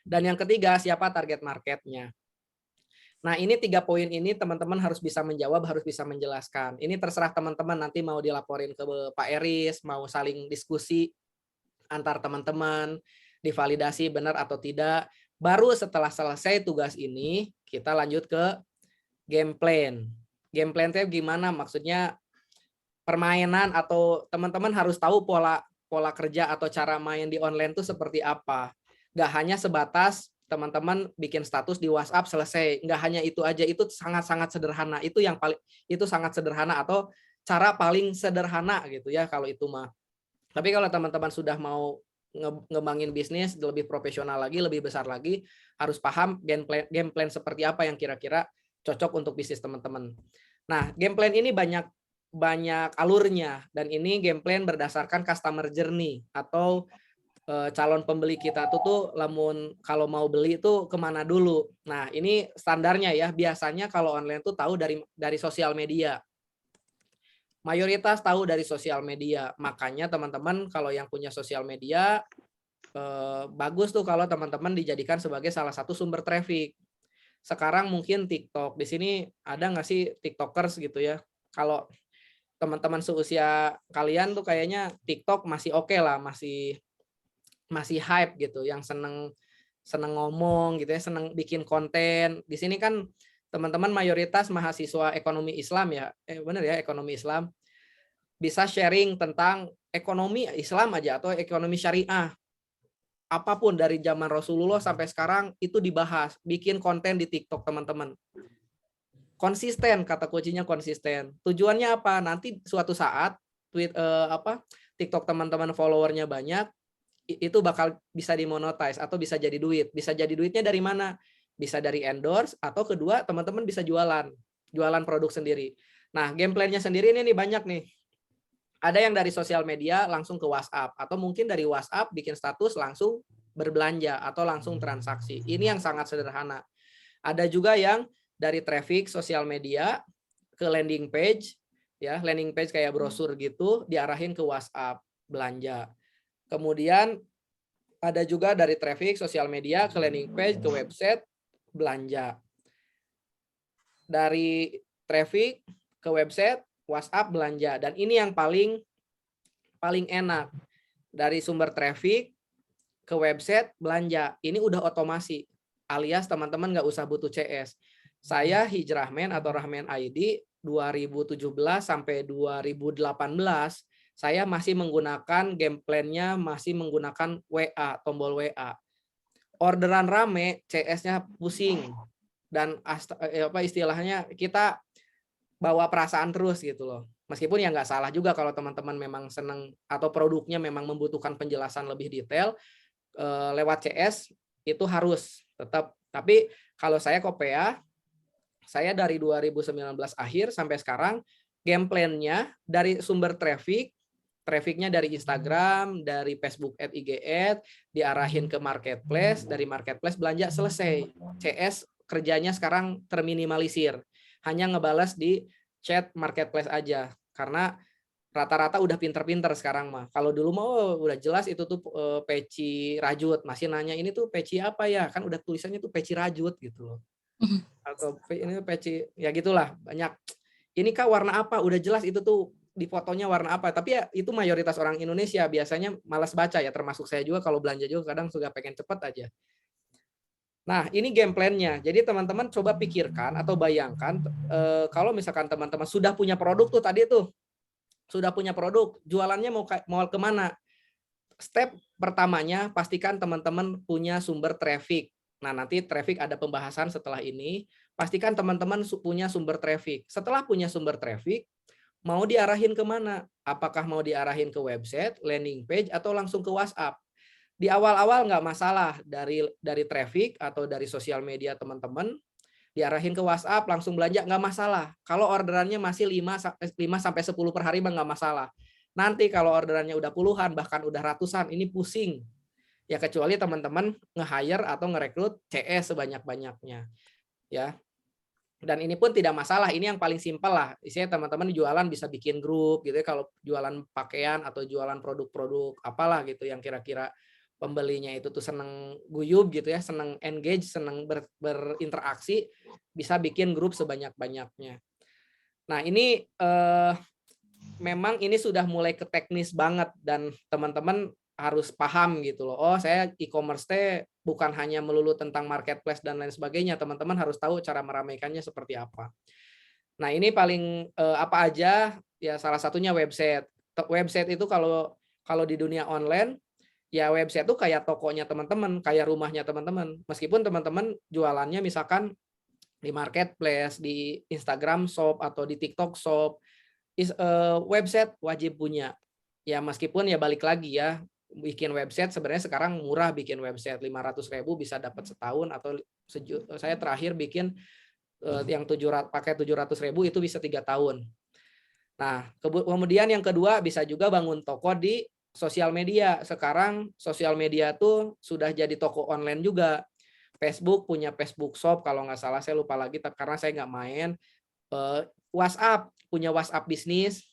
Speaker 1: Dan yang ketiga, siapa target marketnya. Nah, ini 3 poin ini teman-teman harus bisa menjawab, harus bisa menjelaskan. Ini terserah teman-teman, nanti mau dilaporin ke Pak Eris, mau saling diskusi antar teman-teman, divalidasi benar atau tidak. Baru setelah selesai tugas ini, kita lanjut ke game plan. Game plan itu gimana? Maksudnya permainan, atau teman-teman harus tahu pola kerja atau cara main di online itu seperti apa. Nggak hanya sebatas teman-teman bikin status di WhatsApp selesai. Nggak hanya itu aja, itu sangat-sangat sederhana. Itu sangat sederhana, atau cara paling sederhana gitu ya kalau itu mah. Tapi kalau teman-teman sudah mau ngembangin bisnis lebih profesional lagi, lebih besar lagi, harus paham game plan seperti apa yang kira-kira cocok untuk bisnis teman-teman. Nah, game plan ini banyak alurnya, dan ini game plan berdasarkan customer journey atau calon pembeli kita tuh lamun kalau mau beli itu kemana dulu. Nah, ini standarnya ya. Biasanya kalau online tuh tahu dari sosial media. Mayoritas tahu dari sosial media. Makanya teman-teman kalau yang punya sosial media bagus tuh kalau teman-teman dijadikan sebagai salah satu sumber traffic. Sekarang mungkin TikTok. Di sini ada nggak sih TikTokers gitu ya? Kalau teman-teman seusia kalian tuh kayaknya TikTok masih oke lah, masih hype gitu, yang seneng ngomong gitu ya, seneng bikin konten. Di sini kan teman-teman mayoritas mahasiswa ekonomi Islam ya, bener ya, ekonomi Islam, bisa sharing tentang ekonomi Islam aja atau ekonomi syariah. Apapun dari zaman Rasulullah sampai sekarang itu dibahas, bikin konten di TikTok teman-teman. Konsisten, kata kuncinya konsisten. Tujuannya apa? Nanti suatu saat TikTok teman-teman followernya banyak, itu bakal bisa dimonetize atau bisa jadi duit. Bisa jadi duitnya dari mana? Bisa dari endorse, atau kedua teman-teman bisa jualan produk sendiri. Nah, game plan-nya sendiri ini banyak nih. Ada yang dari sosial media langsung ke WhatsApp, atau mungkin dari WhatsApp bikin status langsung berbelanja atau langsung transaksi. Ini yang sangat sederhana. Ada juga yang dari traffic sosial media ke landing page, ya, landing page kayak brosur gitu diarahin ke WhatsApp belanja. Kemudian ada juga dari traffic sosial media ke landing page ke website belanja. Dari traffic ke website WhatsApp belanja, dan ini yang paling enak. Dari sumber traffic ke website belanja, ini udah otomasi, alias teman-teman nggak usah butuh CS. Saya Hijrahman atau Rahman ID 2017 sampai 2018 saya masih menggunakan game plan-nya, masih menggunakan WA, tombol WA. Orderan rame, CS-nya pusing, dan istilahnya kita bawa perasaan terus gitu loh. Meskipun ya nggak salah juga kalau teman-teman memang senang atau produknya memang membutuhkan penjelasan lebih detail, lewat CS itu harus tetap. Tapi kalau saya Kopea, saya dari 2019 akhir sampai sekarang game plan-nya dari sumber trafficnya dari Instagram, dari Facebook Ad, IG Ad, diarahin ke marketplace, dari marketplace belanja selesai. CS kerjanya sekarang terminimalisir, hanya ngebalas di chat marketplace aja, karena rata-rata udah pinter-pinter sekarang mah. Kalau dulu mah udah jelas itu tuh peci rajut, masih nanya ini tuh peci apa ya, kan udah tulisannya tuh peci rajut gitu loh. Atau ini peci, ya gitulah, banyak. Ini kah warna apa, udah jelas itu tuh di fotonya warna apa. Tapi ya itu mayoritas orang Indonesia biasanya malas baca ya, termasuk saya juga. Kalau belanja juga kadang suka pengen cepet aja. Nah, ini game plan-nya. Jadi teman-teman coba pikirkan atau bayangkan kalau misalkan teman-teman sudah punya produk tuh tadi tuh, sudah punya produk, jualannya mau kemana? Step pertamanya pastikan teman-teman punya sumber traffic. Nah, nanti traffic ada pembahasan setelah ini. Pastikan teman-teman punya sumber traffic. Setelah punya sumber traffic, mau diarahin kemana? Apakah mau diarahin ke website, landing page, atau langsung ke WhatsApp? Di awal-awal nggak masalah dari traffic atau dari sosial media teman-teman, diarahin ke WhatsApp langsung belanja nggak masalah. Kalau orderannya masih 5 sampai 10 per hari nggak masalah. Nanti kalau orderannya udah puluhan bahkan udah ratusan, ini pusing. Ya kecuali teman-teman nge-hire atau ngerekrut CS sebanyak-banyaknya. Ya. Dan ini pun tidak masalah, ini yang paling simpel lah. Isinya teman-teman jualan bisa bikin grup gitu ya, kalau jualan pakaian atau jualan produk-produk apalah gitu yang kira-kira pembelinya itu tuh seneng guyub gitu ya, seneng engage, seneng berinteraksi, bisa bikin grup sebanyak-banyaknya. Nah, ini memang ini sudah mulai ke teknis banget dan teman-teman harus paham gitu loh. Oh, saya e-commerce bukan hanya melulu tentang marketplace dan lain sebagainya. Teman-teman harus tahu cara meramaikannya seperti apa. Nah, ini paling apa aja? Ya salah satunya website. Website itu kalau di dunia online ya website itu kayak tokonya teman-teman, kayak rumahnya teman-teman. Meskipun teman-teman jualannya misalkan di marketplace, di Instagram Shop atau di TikTok Shop, website wajib punya. Ya meskipun ya balik lagi ya, bikin website sebenarnya sekarang murah, bikin website 500.000 bisa dapat setahun, atau saya terakhir bikin yang pakai 700.000 itu bisa 3 tahun. Nah, kemudian yang kedua bisa juga bangun toko di sosial media. Sekarang sosial media tuh sudah jadi toko online juga. Facebook punya Facebook Shop kalau nggak salah, saya lupa lagi karena saya nggak main. WhatsApp punya WhatsApp bisnis.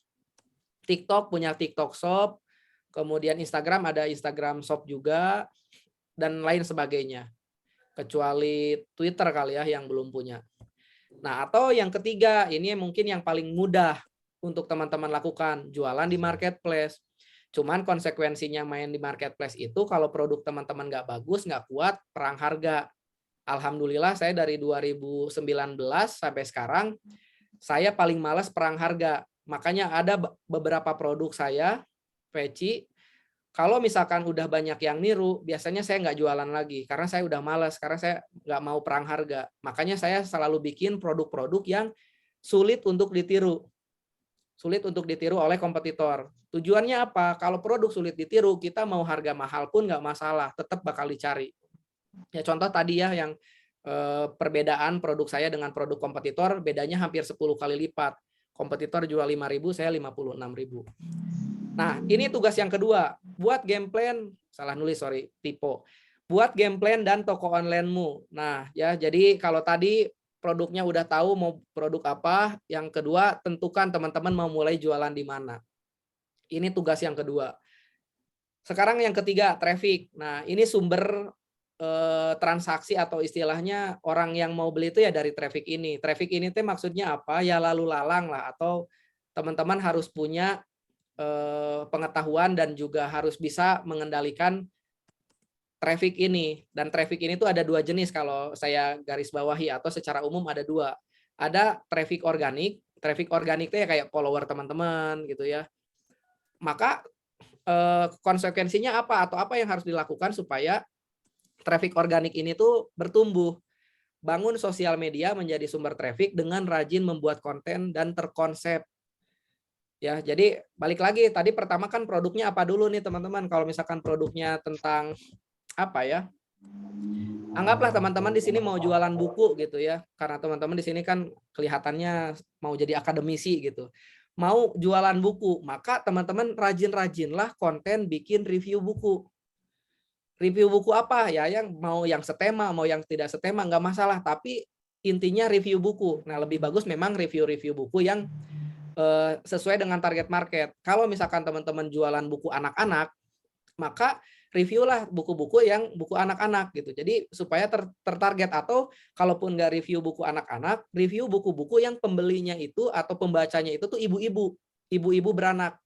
Speaker 1: TikTok punya TikTok Shop. Kemudian Instagram ada Instagram Shop juga, dan lain sebagainya. Kecuali Twitter kali ya yang belum punya. Nah, atau yang ketiga, ini mungkin yang paling mudah untuk teman-teman lakukan, jualan di marketplace. Cuman konsekuensinya main di marketplace itu kalau produk teman-teman nggak bagus, nggak kuat, perang harga. Alhamdulillah saya dari 2019 sampai sekarang, saya paling malas perang harga. Makanya ada beberapa produk saya, peci, kalau misalkan udah banyak yang niru, biasanya saya nggak jualan lagi. Karena saya udah malas, karena saya nggak mau perang harga. Makanya saya selalu bikin produk-produk yang sulit untuk ditiru. Sulit untuk ditiru oleh kompetitor. Tujuannya apa? Kalau produk sulit ditiru, kita mau harga mahal pun nggak masalah, tetap bakal dicari. Ya contoh tadi ya yang perbedaan produk saya dengan produk kompetitor, bedanya hampir 10 kali lipat. Kompetitor jual 5.000, saya 56.000. Nah, ini tugas yang kedua. Buat game plan, typo. Buat game plan dan toko online-mu. Nah, ya jadi kalau tadi produknya udah tahu mau produk apa. Yang kedua, tentukan teman-teman mau mulai jualan di mana. Ini tugas yang kedua. Sekarang yang ketiga, traffic. Nah, ini sumber transaksi atau istilahnya orang yang mau beli itu ya dari traffic ini. Traffic ini tuh maksudnya apa? Ya lalu lalang lah, atau teman-teman harus punya pengetahuan dan juga harus bisa mengendalikan traffic ini. Dan traffic ini tuh ada dua jenis kalau saya garis bawahi, atau secara umum ada dua. Ada traffic organik. Traffic organik itu ya kayak follower teman-teman gitu ya. Maka konsekuensinya apa atau apa yang harus dilakukan supaya traffic organik ini tuh bertumbuh? Bangun sosial media menjadi sumber traffic dengan rajin membuat konten dan terkonsep. Ya, jadi balik lagi tadi pertama kan produknya apa dulu nih teman-teman? Kalau misalkan produknya tentang apa ya? Anggaplah teman-teman di sini mau jualan buku gitu ya. Karena teman-teman di sini kan kelihatannya mau jadi akademisi gitu. Mau jualan buku, maka teman-teman rajin-rajinlah konten bikin review buku. Review buku apa ya, yang mau yang setema, mau yang tidak setema nggak masalah, tapi intinya review buku. Nah, lebih bagus memang review-review buku yang sesuai dengan target market. Kalau misalkan teman-teman jualan buku anak-anak, maka reviewlah buku-buku yang buku anak-anak gitu. Jadi supaya tertarget, atau kalaupun nggak review buku anak-anak, review buku-buku yang pembelinya itu atau pembacanya itu tuh ibu-ibu beranak.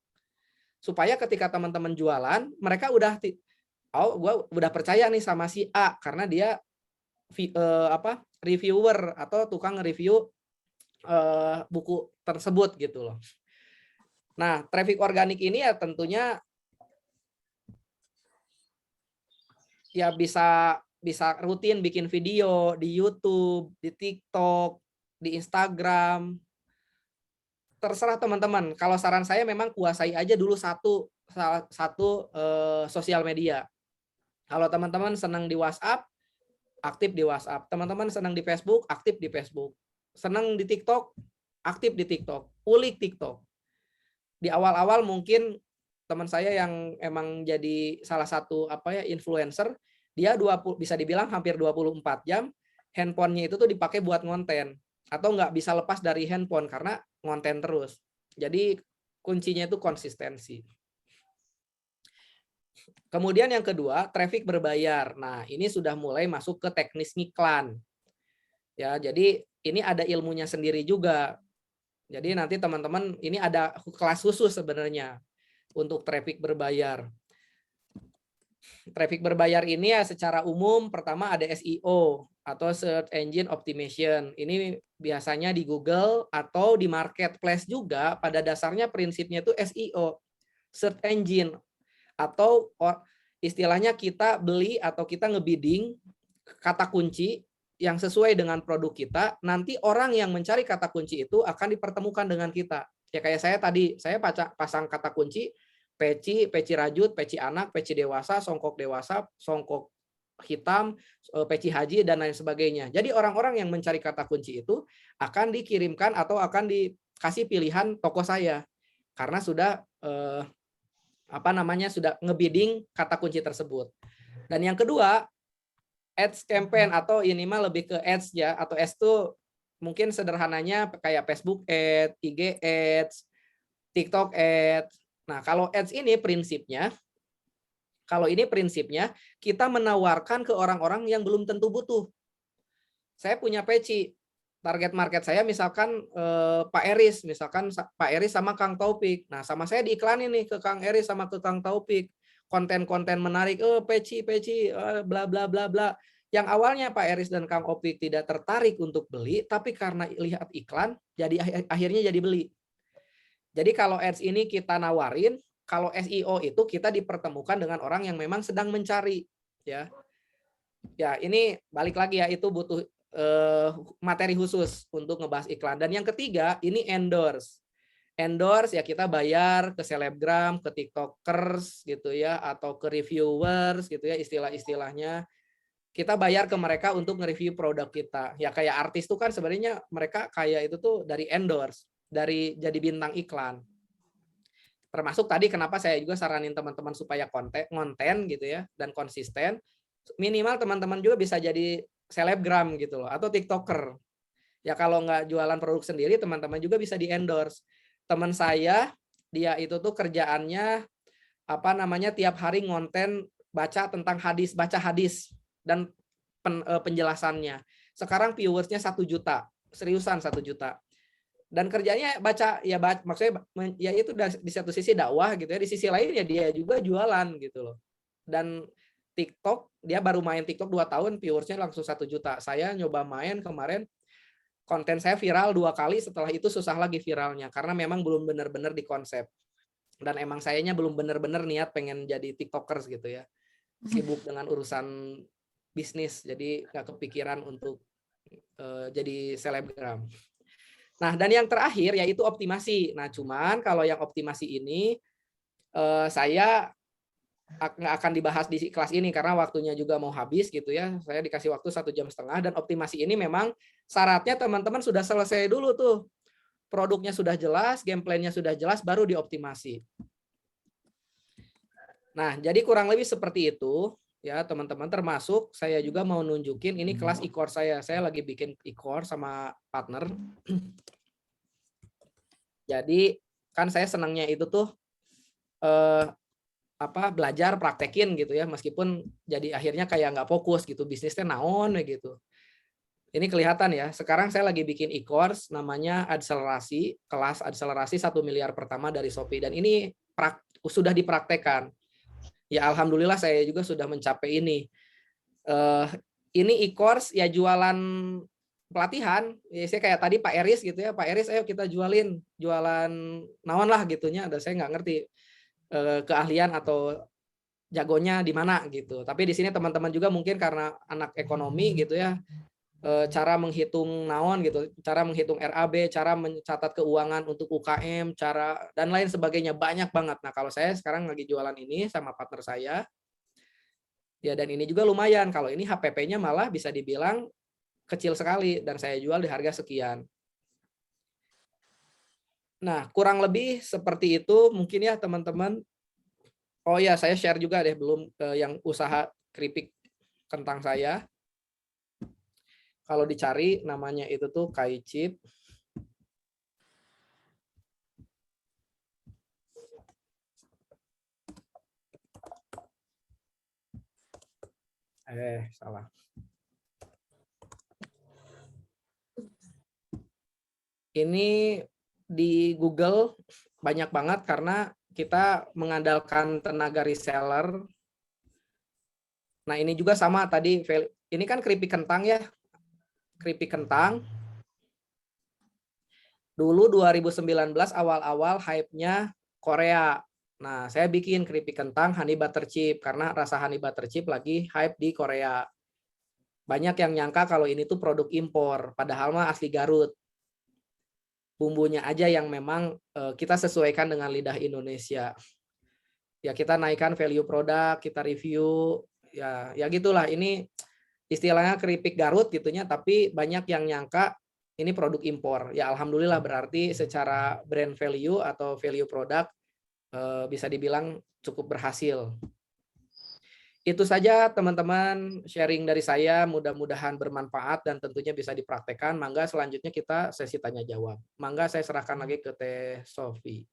Speaker 1: Supaya ketika teman-teman jualan, mereka udah gue udah percaya nih sama si A karena dia reviewer atau tukang review buku tersebut gitu loh. Nah, traffic organik ini ya tentunya ya bisa rutin bikin video di YouTube, di TikTok, di Instagram. Terserah teman-teman. Kalau saran saya memang kuasai aja dulu satu sosial media. Kalau teman-teman senang di WhatsApp, aktif di WhatsApp. Teman-teman senang di Facebook, aktif di Facebook. Senang di TikTok, aktif di TikTok. Ulik TikTok. Di awal-awal mungkin teman saya yang emang jadi salah satu influencer, dia bisa dibilang hampir 24 jam handphonenya itu tuh dipakai buat ngonten, atau nggak bisa lepas dari handphone karena ngonten terus. Jadi kuncinya itu konsistensi. Kemudian yang kedua, traffic berbayar. Nah, ini sudah mulai masuk ke teknis ngiklan. Ya, jadi ini ada ilmunya sendiri juga. Jadi nanti teman-teman, ini ada kelas khusus sebenarnya untuk traffic berbayar. Traffic berbayar ini ya secara umum pertama ada SEO atau Search Engine Optimization. Ini biasanya di Google atau di marketplace juga, pada dasarnya prinsipnya itu SEO, Search Engine, atau istilahnya kita beli atau kita ngebidding kata kunci yang sesuai dengan produk kita, nanti orang yang mencari kata kunci itu akan dipertemukan dengan kita. Ya kayak saya tadi, saya pasang kata kunci peci rajut, peci anak, peci dewasa, songkok hitam, peci haji, dan lain sebagainya. Jadi orang-orang yang mencari kata kunci itu akan dikirimkan atau akan dikasih pilihan toko saya karena sudah sudah ngebidding kata kunci tersebut. Dan yang kedua, ads campaign, atau ini mah lebih ke ads ya, atau ads itu mungkin sederhananya kayak Facebook ads, IG ads, TikTok ads. Nah, kalau ads ini prinsipnya kita menawarkan ke orang-orang yang belum tentu butuh. Saya punya peci, target market saya misalkan Pak Eris, Pak Eris sama Kang Taufik. Nah, sama saya diiklanin nih ke Kang Eris sama ke Kang Taufik. Konten-konten menarik, peci, bla bla bla bla. Yang awalnya Pak Eris dan Kang Taufik tidak tertarik untuk beli, tapi karena lihat iklan, jadi akhirnya jadi beli. Jadi kalau ads ini kita nawarin, kalau SEO itu kita dipertemukan dengan orang yang memang sedang mencari, ya. Ya, ini balik lagi ya, itu butuh materi khusus untuk ngebahas iklan. Dan yang ketiga, ini endorse. Endorse ya kita bayar ke selebgram, ke tiktokers gitu ya, atau ke reviewers gitu ya, istilah-istilahnya. Kita bayar ke mereka untuk nge-review produk kita. Ya kayak artis tuh kan sebenarnya mereka kayak itu tuh dari endorse, dari jadi bintang iklan. Termasuk tadi kenapa saya juga saranin teman-teman supaya konten gitu ya, dan konsisten. Minimal teman-teman juga bisa jadi selebgram gitu loh, atau tiktoker. Ya kalau nggak jualan produk sendiri, teman-teman juga bisa di endorse. Teman saya, dia itu tuh kerjaannya apa namanya tiap hari ngonten baca tentang hadis, baca hadis dan penjelasannya. Sekarang viewersnya 1 juta, seriusan 1 juta. Dan kerjanya baca ya maksudnya ya itu di satu sisi dakwah gitu ya, di sisi lain ya dia juga jualan gitu loh. Dan TikTok, dia baru main TikTok 2 tahun, viewersnya langsung 1 juta. Saya nyoba main kemarin, konten saya viral 2 kali, setelah itu susah lagi viralnya karena memang belum benar-benar dikonsep. Dan emang sayanya belum benar-benar niat pengen jadi TikTokers gitu ya. Sibuk dengan urusan bisnis, jadi nggak kepikiran untuk jadi selebgram. Nah, dan yang terakhir yaitu optimasi. Nah, cuman kalau yang optimasi ini saya nggak akan dibahas di kelas ini karena waktunya juga mau habis gitu ya. Saya dikasih waktu 1,5 jam dan optimasi ini memang syaratnya teman-teman sudah selesai dulu tuh. Produknya sudah jelas, gameplaynya sudah jelas, baru dioptimasi. Nah, jadi kurang lebih seperti itu ya teman-teman, termasuk saya juga mau nunjukin ini kelas e-course saya. Saya lagi bikin e-course sama partner. Jadi kan saya senangnya itu tuh belajar praktekin gitu ya, meskipun jadi akhirnya kayak nggak fokus gitu, bisnisnya naon gitu. Ini kelihatan ya, sekarang saya lagi bikin e-course namanya Adselerasi, kelas Adselerasi 1 miliar pertama dari Shopee, dan ini sudah dipraktekkan. Ya alhamdulillah saya juga sudah mencapai ini. Ini e-course ya jualan pelatihan, ya saya kayak tadi Pak Eris gitu ya, Pak Eris ayo kita jualan naon lah gitunya, ada saya nggak ngerti keahlian atau jagonya di mana gitu. Tapi di sini teman-teman juga mungkin karena anak ekonomi gitu ya, cara menghitung naon gitu, cara menghitung RAB, cara mencatat keuangan untuk UKM, cara dan lain sebagainya, banyak banget. Nah, kalau saya sekarang lagi jualan ini sama partner saya, ya dan ini juga lumayan. Kalau ini HPP-nya malah bisa dibilang kecil sekali dan saya jual di harga sekian. Nah, kurang lebih seperti itu mungkin ya teman-teman. Oh ya, saya share juga deh belum yang usaha keripik kentang saya. Kalau dicari namanya itu tuh Kaichip. Salah. Ini di Google banyak banget karena kita mengandalkan tenaga reseller. Nah, ini juga sama tadi, ini kan keripik kentang ya. Keripik kentang. Dulu 2019 awal-awal hype-nya Korea. Nah, saya bikin keripik kentang honey butter chip karena rasa honey butter chip lagi hype di Korea. Banyak yang nyangka kalau ini tuh produk impor, padahal mah asli Garut. Bumbunya aja yang memang kita sesuaikan dengan lidah Indonesia. Ya kita naikkan value produk, kita review, ya gitulah. Ini istilahnya keripik Garut gitunya, tapi banyak yang nyangka ini produk impor. Ya alhamdulillah, berarti secara brand value atau value produk bisa dibilang cukup berhasil. Itu saja teman-teman sharing dari saya, mudah-mudahan bermanfaat dan tentunya bisa dipraktekkan. Mangga selanjutnya kita sesi tanya jawab. Mangga saya serahkan lagi ke Teh Sofi.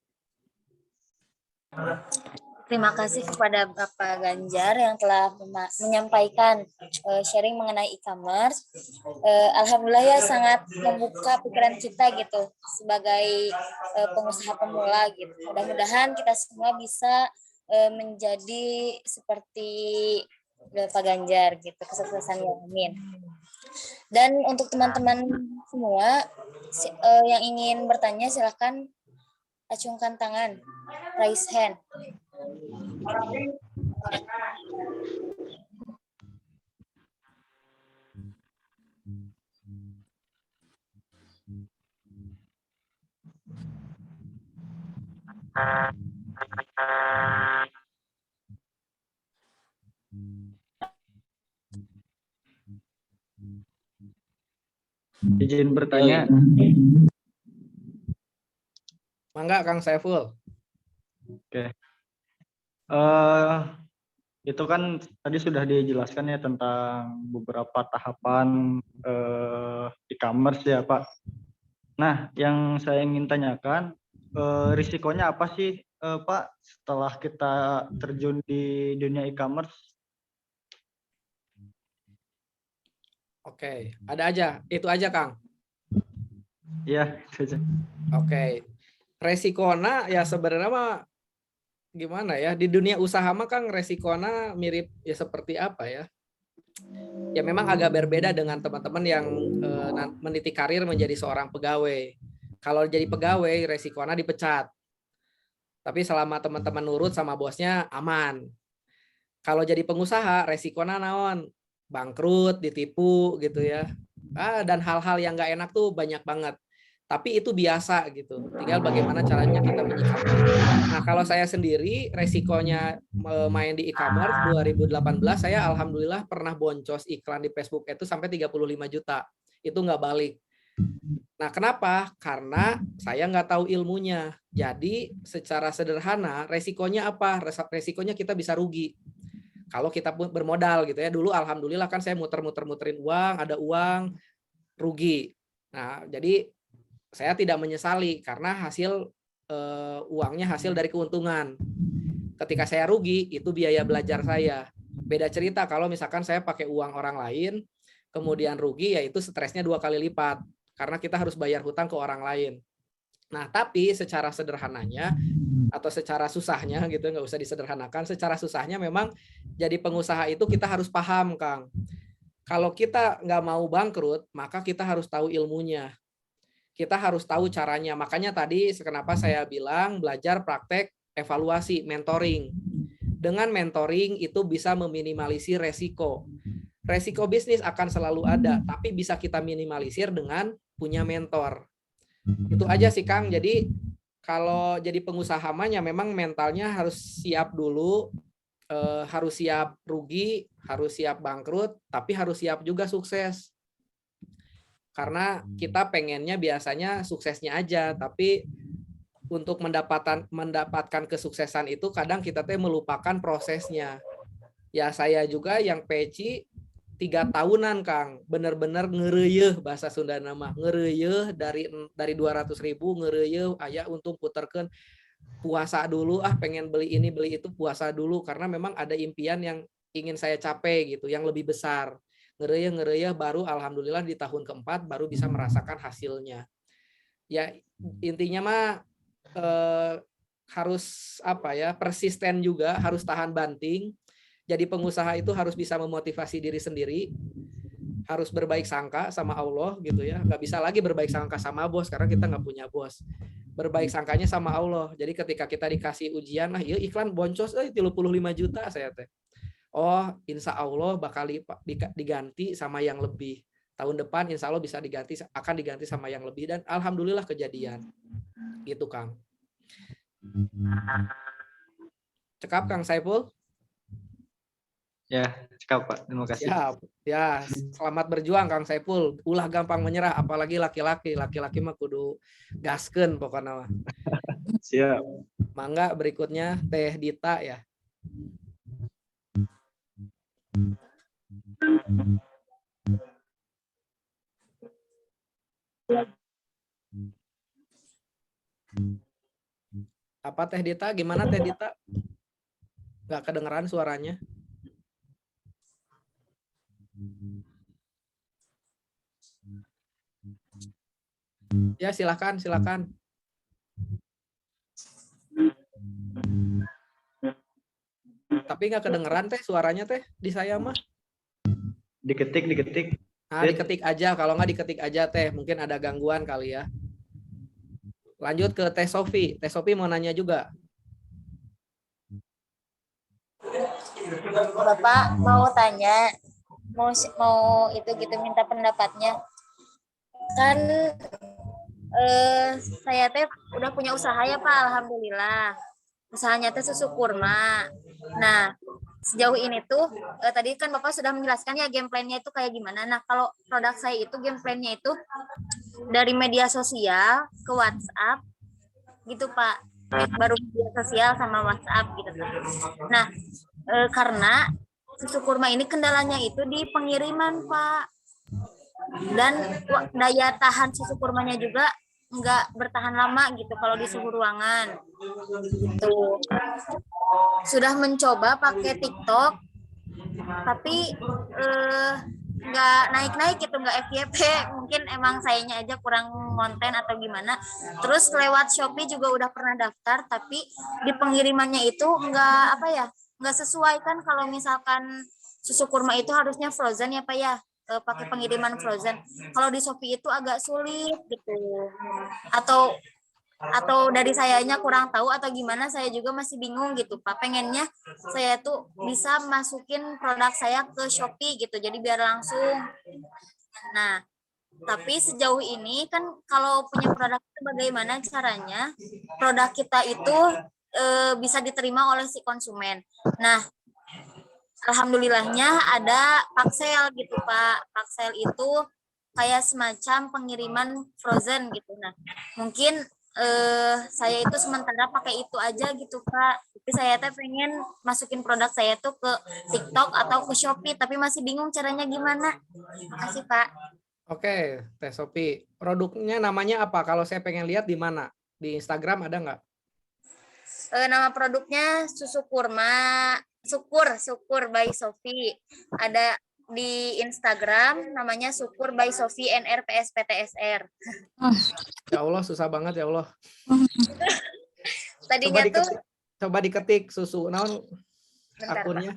Speaker 2: Terima kasih kepada Bapak Ganjar yang telah menyampaikan sharing mengenai e-commerce. Alhamdulillah ya, sangat membuka pikiran kita gitu sebagai pengusaha pemula gitu. Mudah-mudahan kita semua bisa menjadi seperti Pak Ganjar gitu, kesuksesannya, amin. Dan untuk teman-teman semua yang ingin bertanya silakan acungkan tangan, raise hand.
Speaker 3: Izin bertanya.
Speaker 1: Mangga Kang Saiful.
Speaker 3: Oke. itu kan tadi sudah dijelaskan ya tentang beberapa tahapan e-commerce ya Pak. Nah, yang saya ingin tanyakan, risikonya apa sih Pak setelah kita terjun di dunia e-commerce?
Speaker 1: Oke, ada aja. Itu aja, Kang.
Speaker 3: Iya, itu aja.
Speaker 1: Oke. Resikona ya sebenarnya mah gimana ya? Di dunia usaha mah Kang resikona mirip ya seperti apa ya? Ya memang agak berbeda dengan teman-teman yang meniti karir menjadi seorang pegawai. Kalau jadi pegawai resikona dipecat. Tapi selama teman-teman nurut sama bosnya aman. Kalau jadi pengusaha resikona naon? Bangkrut, ditipu gitu ya. Dan hal-hal yang nggak enak tuh banyak banget. Tapi itu biasa gitu. Tinggal bagaimana caranya kita menyikapi. Nah, kalau saya sendiri resikonya main di e-commerce 2018 saya alhamdulillah pernah boncos iklan di Facebook itu sampai 35 juta. Itu nggak balik. Nah, kenapa? Karena saya nggak tahu ilmunya. Jadi secara sederhana resikonya apa? Resikonya kita bisa rugi. Kalau kita bermodal gitu ya. Dulu alhamdulillah kan saya muter-muterin uang, ada uang, rugi. Nah, jadi saya tidak menyesali karena hasil uangnya hasil dari keuntungan. Ketika saya rugi, itu biaya belajar saya. Beda cerita kalau misalkan saya pakai uang orang lain, kemudian rugi, yaitu stresnya 2 kali lipat. Karena kita harus bayar hutang ke orang lain. Nah, tapi secara sederhananya, atau secara susahnya gitu, nggak usah disederhanakan, secara susahnya memang jadi pengusaha itu kita harus paham, Kang. Kalau kita nggak mau bangkrut, maka kita harus tahu ilmunya. Kita harus tahu caranya. Makanya tadi kenapa saya bilang belajar, praktek, evaluasi, mentoring. Dengan mentoring itu bisa meminimalisir resiko. Resiko bisnis akan selalu ada, tapi bisa kita minimalisir dengan punya mentor. Itu aja sih Kang. Jadi kalau jadi pengusaha ya memang mentalnya harus siap dulu, harus siap rugi, harus siap bangkrut, tapi harus siap juga sukses. Karena kita pengennya biasanya suksesnya aja, tapi untuk mendapatkan kesuksesan itu kadang kita melupakan prosesnya. Ya saya juga yang peci 3 tahunan Kang, bener-bener ngereuyeuh bahasa Sunda nama, ngereuyeuh dari 200.000 ngereuyeuh aya untung puterkeun puasa dulu pengen beli ini beli itu puasa dulu karena memang ada impian yang ingin saya capai gitu, yang lebih besar. Ngereuyeuh baru alhamdulillah di tahun keempat baru bisa merasakan hasilnya. Ya intinya mah harus persisten juga, harus tahan banting. Jadi pengusaha itu harus bisa memotivasi diri sendiri, harus berbaik sangka sama Allah gitu ya. Nggak bisa lagi berbaik sangka sama bos karena kita nggak punya bos. Berbaik sangkanya sama Allah. Jadi ketika kita dikasih ujian, ya iklan boncos 35 juta saya teh. Oh, insya Allah bakal diganti sama yang lebih. Tahun depan insya Allah akan diganti sama yang lebih dan alhamdulillah kejadian. Gitu Kang. Cekap Kang Saiful?
Speaker 3: Ya, cekap Pak. Terima kasih.
Speaker 1: Siap. Ya, selamat berjuang Kang Saiful. Ulah gampang menyerah apalagi laki-laki. Laki-laki mah kudu gaskeun pokoknya mah.
Speaker 3: Siap.
Speaker 1: Mangga berikutnya Teh Dita ya. Apa Teh Dita? Gimana Teh Dita? Nggak kedengeran suaranya. Ya silakan. Tapi nggak kedengeran Teh suaranya Teh di saya mah.
Speaker 3: Diketik.
Speaker 1: Nah, diketik aja. Kalau nggak diketik aja Teh. Mungkin ada gangguan kali ya. Lanjut ke Teh Sofi. Teh Sofi mau nanya juga.
Speaker 2: Bapak mau tanya, mau itu gitu minta pendapatnya. Kan saya teh udah punya usaha ya Pak, alhamdulillah. Usahanya teh susu kurma. Nah, sejauh ini tuh tadi kan Bapak sudah menjelaskan ya game plan-nya itu kayak gimana. Nah, kalau produk saya itu game plan-nya itu dari media sosial ke WhatsApp gitu Pak. Baru media sosial sama WhatsApp gitu. Nah, karena susu kurma ini kendalanya itu di pengiriman, Pak. Dan daya tahan susu kurmanya juga nggak bertahan lama gitu kalau di suhu ruangan. Gitu. Sudah mencoba pakai TikTok, tapi nggak naik-naik gitu, nggak FYP. Mungkin emang sayanya aja kurang konten atau gimana. Terus lewat Shopee juga udah pernah daftar, tapi di pengirimannya itu nggak sesuai kan. Kalau misalkan susu kurma itu harusnya frozen ya Pak ya, pakai pengiriman frozen. Kalau di Shopee itu agak sulit gitu. Atau dari sayanya kurang tahu atau gimana, saya juga masih bingung gitu Pak. Pengennya saya tuh bisa masukin produk saya ke Shopee gitu, jadi biar langsung. Nah, tapi sejauh ini kan kalau punya produk itu bagaimana caranya produk kita itu bisa diterima oleh si konsumen. Nah, alhamdulillahnya ada Paxel gitu Pak. Paxel itu kayak semacam pengiriman frozen gitu. Nah, mungkin saya itu sementara pakai itu aja gitu Pak. Tapi saya tuh pengen masukin produk saya tuh ke TikTok atau ke Shopee, tapi masih bingung caranya gimana. Makasih Pak.
Speaker 1: Oke, Teh Sophie. Produknya namanya apa? Kalau saya pengen lihat di mana? Di Instagram ada nggak?
Speaker 2: Nama produknya susu kurma, Sukur by Sophie. Ada di Instagram namanya Sukur by Sophie NRPSPTSR.
Speaker 1: Ya Allah, susah banget ya Allah.
Speaker 2: Tadinya
Speaker 1: coba diketik susu naon akunnya.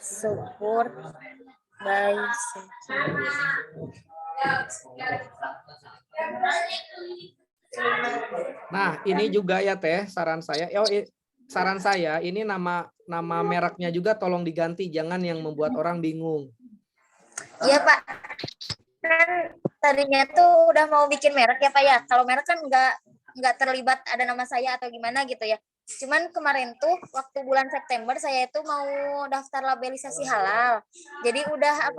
Speaker 2: Sukur by Sophie.
Speaker 1: Nah, ini juga ya Teh, saran saya ini nama mereknya juga tolong diganti, jangan yang membuat orang bingung.
Speaker 2: Iya Pak, kan tadinya tuh udah mau bikin merek ya Pak ya. Kalau merek kan nggak terlibat ada nama saya atau gimana gitu ya. Cuman kemarin tuh waktu bulan September saya itu mau daftar labelisasi halal. Jadi udah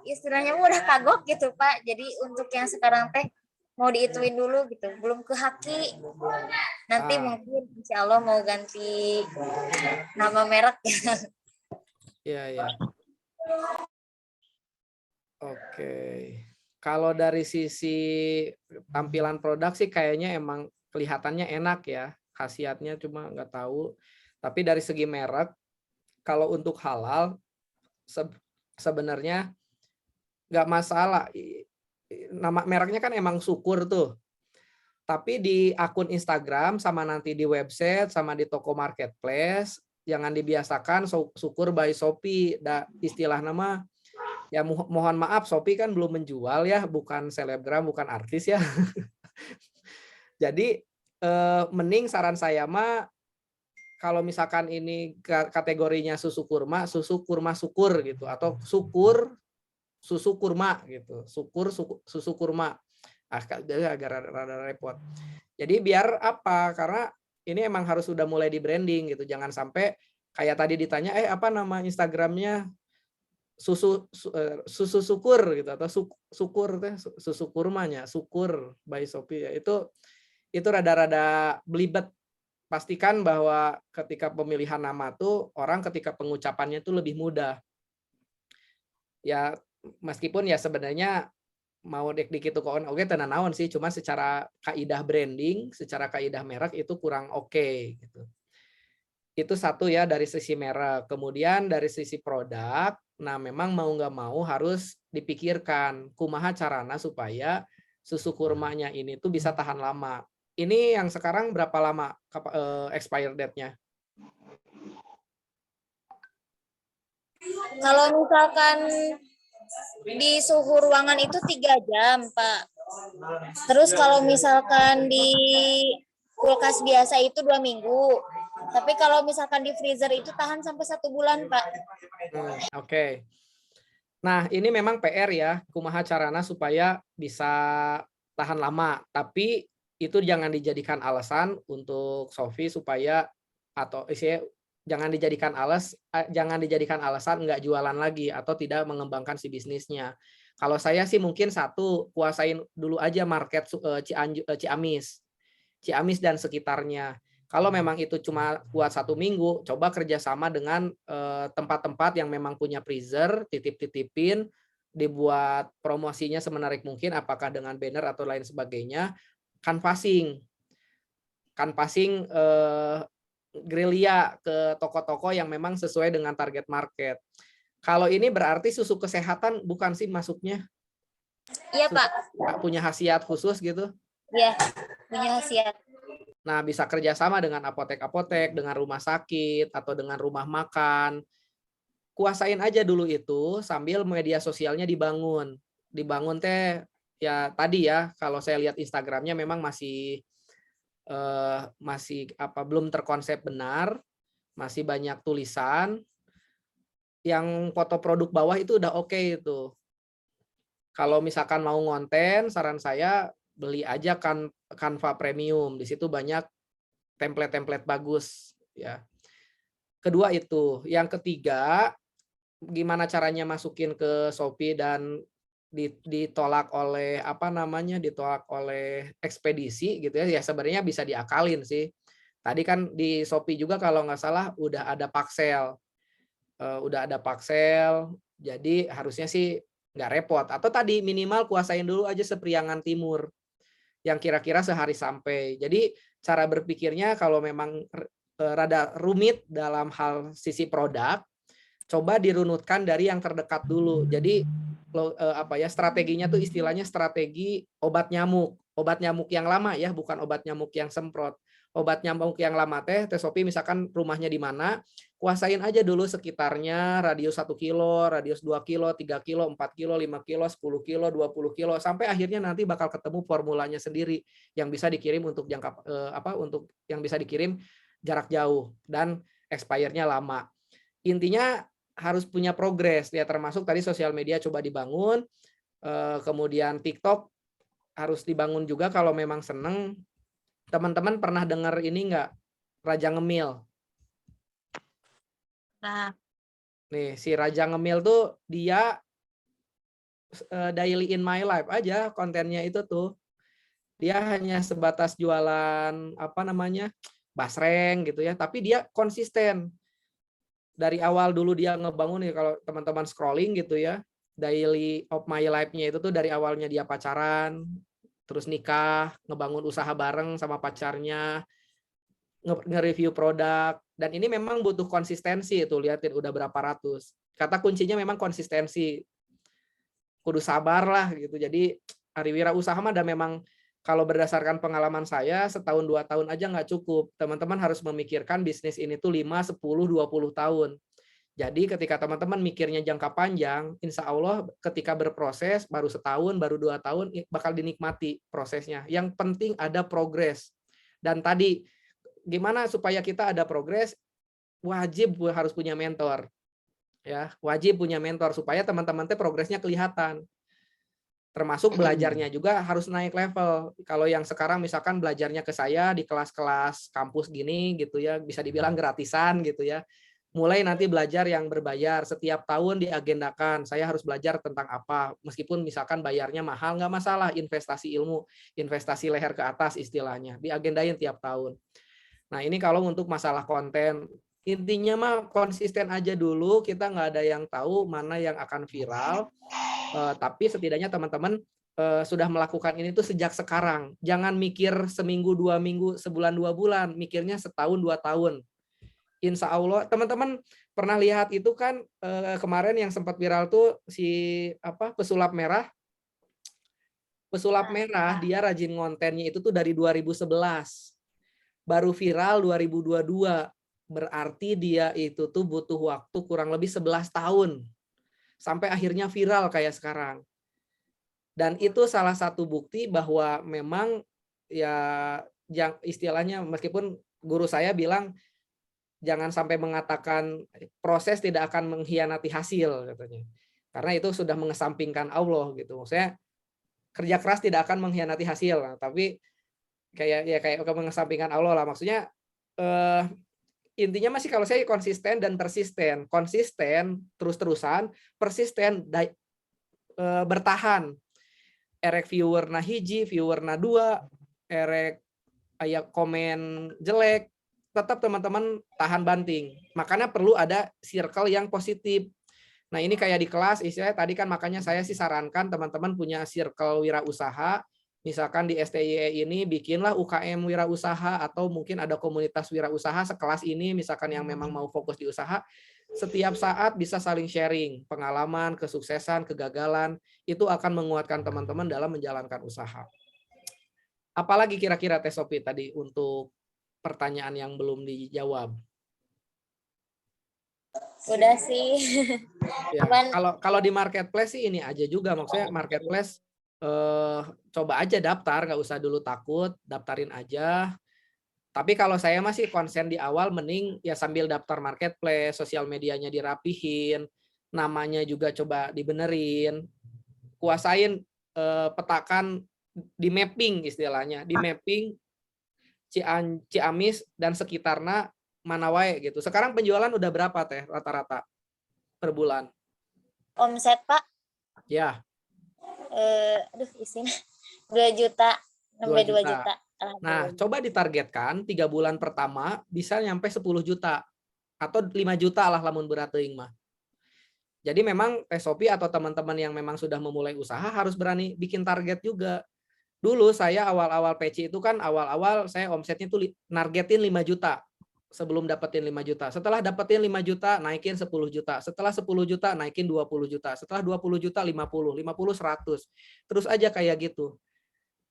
Speaker 2: istilahnya udah kagok gitu Pak. Jadi untuk yang sekarang teh mau diituin dulu gitu, belum ke haki. Nanti mungkin insya Allah mau ganti nama merek ya.
Speaker 1: Iya. Oke. Kalau dari sisi tampilan produk sih kayaknya emang kelihatannya enak ya. Khasiatnya cuma nggak tahu. Tapi dari segi merek, kalau untuk halal sebenarnya nggak masalah. Nama mereknya kan emang Sukur tuh. Tapi di akun Instagram sama nanti di website sama di toko marketplace jangan dibiasakan Sukur by Shopee. Istilah nama ya mohon maaf, Shopee kan belum menjual ya, bukan selebgram, bukan artis ya. Jadi mending saran saya mah kalau misalkan ini kategorinya susu kurma sukur gitu, atau susu kurma gitu, susu kurma. Agak rada repot. Jadi biar apa? Karena ini emang harus sudah mulai di branding gitu. Jangan sampai kayak tadi ditanya, apa nama Instagramnya? Susu sukur gitu, atau sukur teh susu kurmanya, Sukur by Sophie ya. Itu rada-rada belibet. Pastikan bahwa ketika pemilihan nama tuh orang ketika pengucapannya tuh lebih mudah. Ya meskipun ya sebenarnya mau dikit tuh oke tenan naon sih, cuma secara kaidah branding, secara kaidah merek itu kurang oke gitu. Itu satu ya dari sisi merek. Kemudian dari sisi produk, nah memang mau nggak mau harus dipikirkan kumaha carana supaya susu kurmanya ini tuh bisa tahan lama. Ini yang sekarang berapa lama expire date-nya?
Speaker 2: Kalau misalkan di suhu ruangan itu 3 jam, Pak. Terus kalau misalkan di kulkas biasa itu 2 minggu. Tapi kalau misalkan di freezer itu tahan sampai 1 bulan, Pak.
Speaker 1: Oke. Nah, ini memang PR ya, kumaha carana supaya bisa tahan lama. Tapi itu jangan dijadikan alasan untuk Sophie supaya jangan dijadikan alasan nggak jualan lagi atau tidak mengembangkan si bisnisnya. Kalau saya sih mungkin satu, kuasain dulu aja market Ciamis dan sekitarnya. Kalau memang itu cuma buat 1 minggu, coba kerjasama dengan tempat-tempat yang memang punya freezer, titip-titipin, dibuat promosinya semenarik mungkin, apakah dengan banner atau lain sebagainya. Canvassing gerilya ke toko-toko yang memang sesuai dengan target market. Kalau ini berarti susu kesehatan bukan sih masuknya?
Speaker 2: Iya, Pak.
Speaker 1: Punya khasiat khusus gitu?
Speaker 2: Iya, punya khasiat.
Speaker 1: Nah, bisa kerjasama dengan apotek-apotek, dengan rumah sakit, atau dengan rumah makan. Kuasain aja dulu itu sambil media sosialnya dibangun. Dibangun teh, ya tadi ya, kalau saya lihat Instagramnya memang masih belum terkonsep benar, masih banyak tulisan. Yang foto produk bawah itu udah oke itu. Kalau misalkan mau ngonten, saran saya beli aja Canva Premium. Di situ banyak template-template bagus ya. Kedua itu, yang ketiga gimana caranya masukin ke Shopee dan ditolak oleh ditolak oleh ekspedisi gitu ya. Ya sebenarnya bisa diakalin sih. Tadi kan di Shopee juga kalau nggak salah udah ada Paxel. Jadi harusnya sih nggak repot. Atau tadi minimal kuasain dulu aja Sepriangan Timur yang kira-kira sehari sampai. Jadi cara berpikirnya kalau memang rada rumit dalam hal sisi produk, coba dirunutkan dari yang terdekat dulu. Jadi strateginya tuh istilahnya strategi obat nyamuk. Obat nyamuk yang lama ya, bukan obat nyamuk yang semprot. Obat nyamuk yang lama teh Shopee misalkan rumahnya di mana, kuasain aja dulu sekitarnya, radius 1 kilo, radius 2 kilo, 3 kilo, 4 kilo, 5 kilo, 10 kilo, 20 kilo, sampai akhirnya nanti bakal ketemu formulanya sendiri yang bisa dikirim untuk untuk yang bisa dikirim jarak jauh dan expirednya lama. Intinya harus punya progres ya, termasuk tadi sosial media coba dibangun, kemudian TikTok harus dibangun juga kalau memang seneng. Teman-teman pernah dengar ini nggak, Raja Ngemil?
Speaker 2: Nah,
Speaker 1: Nih, si Raja Ngemil tuh dia daily in my life aja kontennya itu tuh. Dia hanya sebatas jualan basreng gitu ya, tapi dia konsisten. Dari awal dulu dia ngebangun nih, kalau teman-teman scrolling gitu ya, daily of my life-nya itu tuh dari awalnya dia pacaran, terus nikah, ngebangun usaha bareng sama pacarnya, nge-review produk, dan ini memang butuh konsistensi. Itu lihatin udah berapa ratus. Kata kuncinya memang konsistensi, kudu sabar lah gitu. Jadi hari wirausaha mah dan memang kalau berdasarkan pengalaman saya, setahun 2 tahun aja nggak cukup. Teman-teman harus memikirkan bisnis ini tuh 5, 10, 20 tahun. Jadi ketika teman-teman mikirnya jangka panjang, insya Allah ketika berproses baru setahun, baru 2 tahun bakal dinikmati prosesnya. Yang penting ada progres. Dan tadi gimana supaya kita ada progres? Wajib harus punya mentor. Ya, wajib punya mentor supaya teman-teman teh progresnya kelihatan. Termasuk belajarnya juga harus naik level. Kalau yang sekarang misalkan belajarnya ke saya di kelas-kelas kampus gini gitu ya, bisa dibilang gratisan gitu ya. Mulai nanti belajar yang berbayar, setiap tahun diagendakan, saya harus belajar tentang apa. Meskipun misalkan bayarnya mahal, nggak masalah, investasi ilmu, investasi leher ke atas istilahnya, diagendain tiap tahun. Nah ini kalau untuk masalah konten, intinya mah konsisten aja dulu, kita nggak ada yang tahu mana yang akan viral, tapi setidaknya teman-teman sudah melakukan ini tuh sejak sekarang. Jangan mikir seminggu, 2 minggu, sebulan, 2 bulan, mikirnya setahun, 2 tahun. Insya Allah, teman-teman pernah lihat itu kan kemarin yang sempat viral tuh si pesulap merah. Pesulap merah dia rajin kontennya itu tuh dari 2011. Baru viral 2022. Berarti dia itu tuh butuh waktu kurang lebih 11 tahun. Sampai akhirnya viral kayak sekarang. Dan itu salah satu bukti bahwa memang ya istilahnya meskipun guru saya bilang jangan sampai mengatakan proses tidak akan mengkhianati hasil katanya. Karena itu sudah mengesampingkan Allah gitu. Maksudnya kerja keras tidak akan mengkhianati hasil, tapi kayak mengesampingkan Allah lah. Maksudnya intinya masih kalau saya konsisten dan persisten. Konsisten terus-terusan, persisten bertahan. Erek viewer na hiji, viewer na 2, erek aya komen jelek, tetap teman-teman tahan banting. Makanya perlu ada circle yang positif. Nah, ini kayak di kelas, istilahnya tadi kan makanya saya sih sarankan teman-teman punya circle wirausaha. Misalkan di STIE ini bikinlah UKM wirausaha atau mungkin ada komunitas wirausaha sekelas ini misalkan yang memang mau fokus di usaha. Setiap saat bisa saling sharing pengalaman, kesuksesan, kegagalan, itu akan menguatkan teman-teman dalam menjalankan usaha. Apalagi kira-kira Teh Sophie tadi untuk pertanyaan yang belum dijawab?
Speaker 2: Udah sih.
Speaker 1: Ya,
Speaker 2: Cuman
Speaker 1: kalau di marketplace sih ini aja juga, maksudnya marketplace coba aja daftar, nggak usah dulu takut, daftarin aja. Tapi kalau saya masih konsen di awal, mending ya sambil daftar marketplace, sosial medianya dirapihin, namanya juga coba dibenerin, kuasain petakan di mapping istilahnya, di mapping Ciamis dan sekitarnya mana wae gitu. Sekarang penjualan udah berapa Teh rata-rata per bulan?
Speaker 2: omset Pak,
Speaker 1: Ya,
Speaker 2: aduh isinya 2 juta
Speaker 1: 2
Speaker 2: sampai 2
Speaker 1: juta.
Speaker 2: juta.
Speaker 1: Nah,
Speaker 2: Alhamdulillah.
Speaker 1: coba ditargetkan 3 bulan pertama bisa nyampe 10 juta atau 5 juta lah lamun berat teuing mah. Jadi memang Teh Sophie atau teman-teman yang memang sudah memulai usaha harus berani bikin target juga. Dulu saya awal-awal PC itu kan awal-awal saya omsetnya tuh nargetin 5 juta sebelum dapetin 5 juta. Setelah dapetin 5 juta naikin 10 juta. Setelah 10 juta naikin 20 juta. Setelah 20 juta 50, 50 100. Terus aja kayak gitu.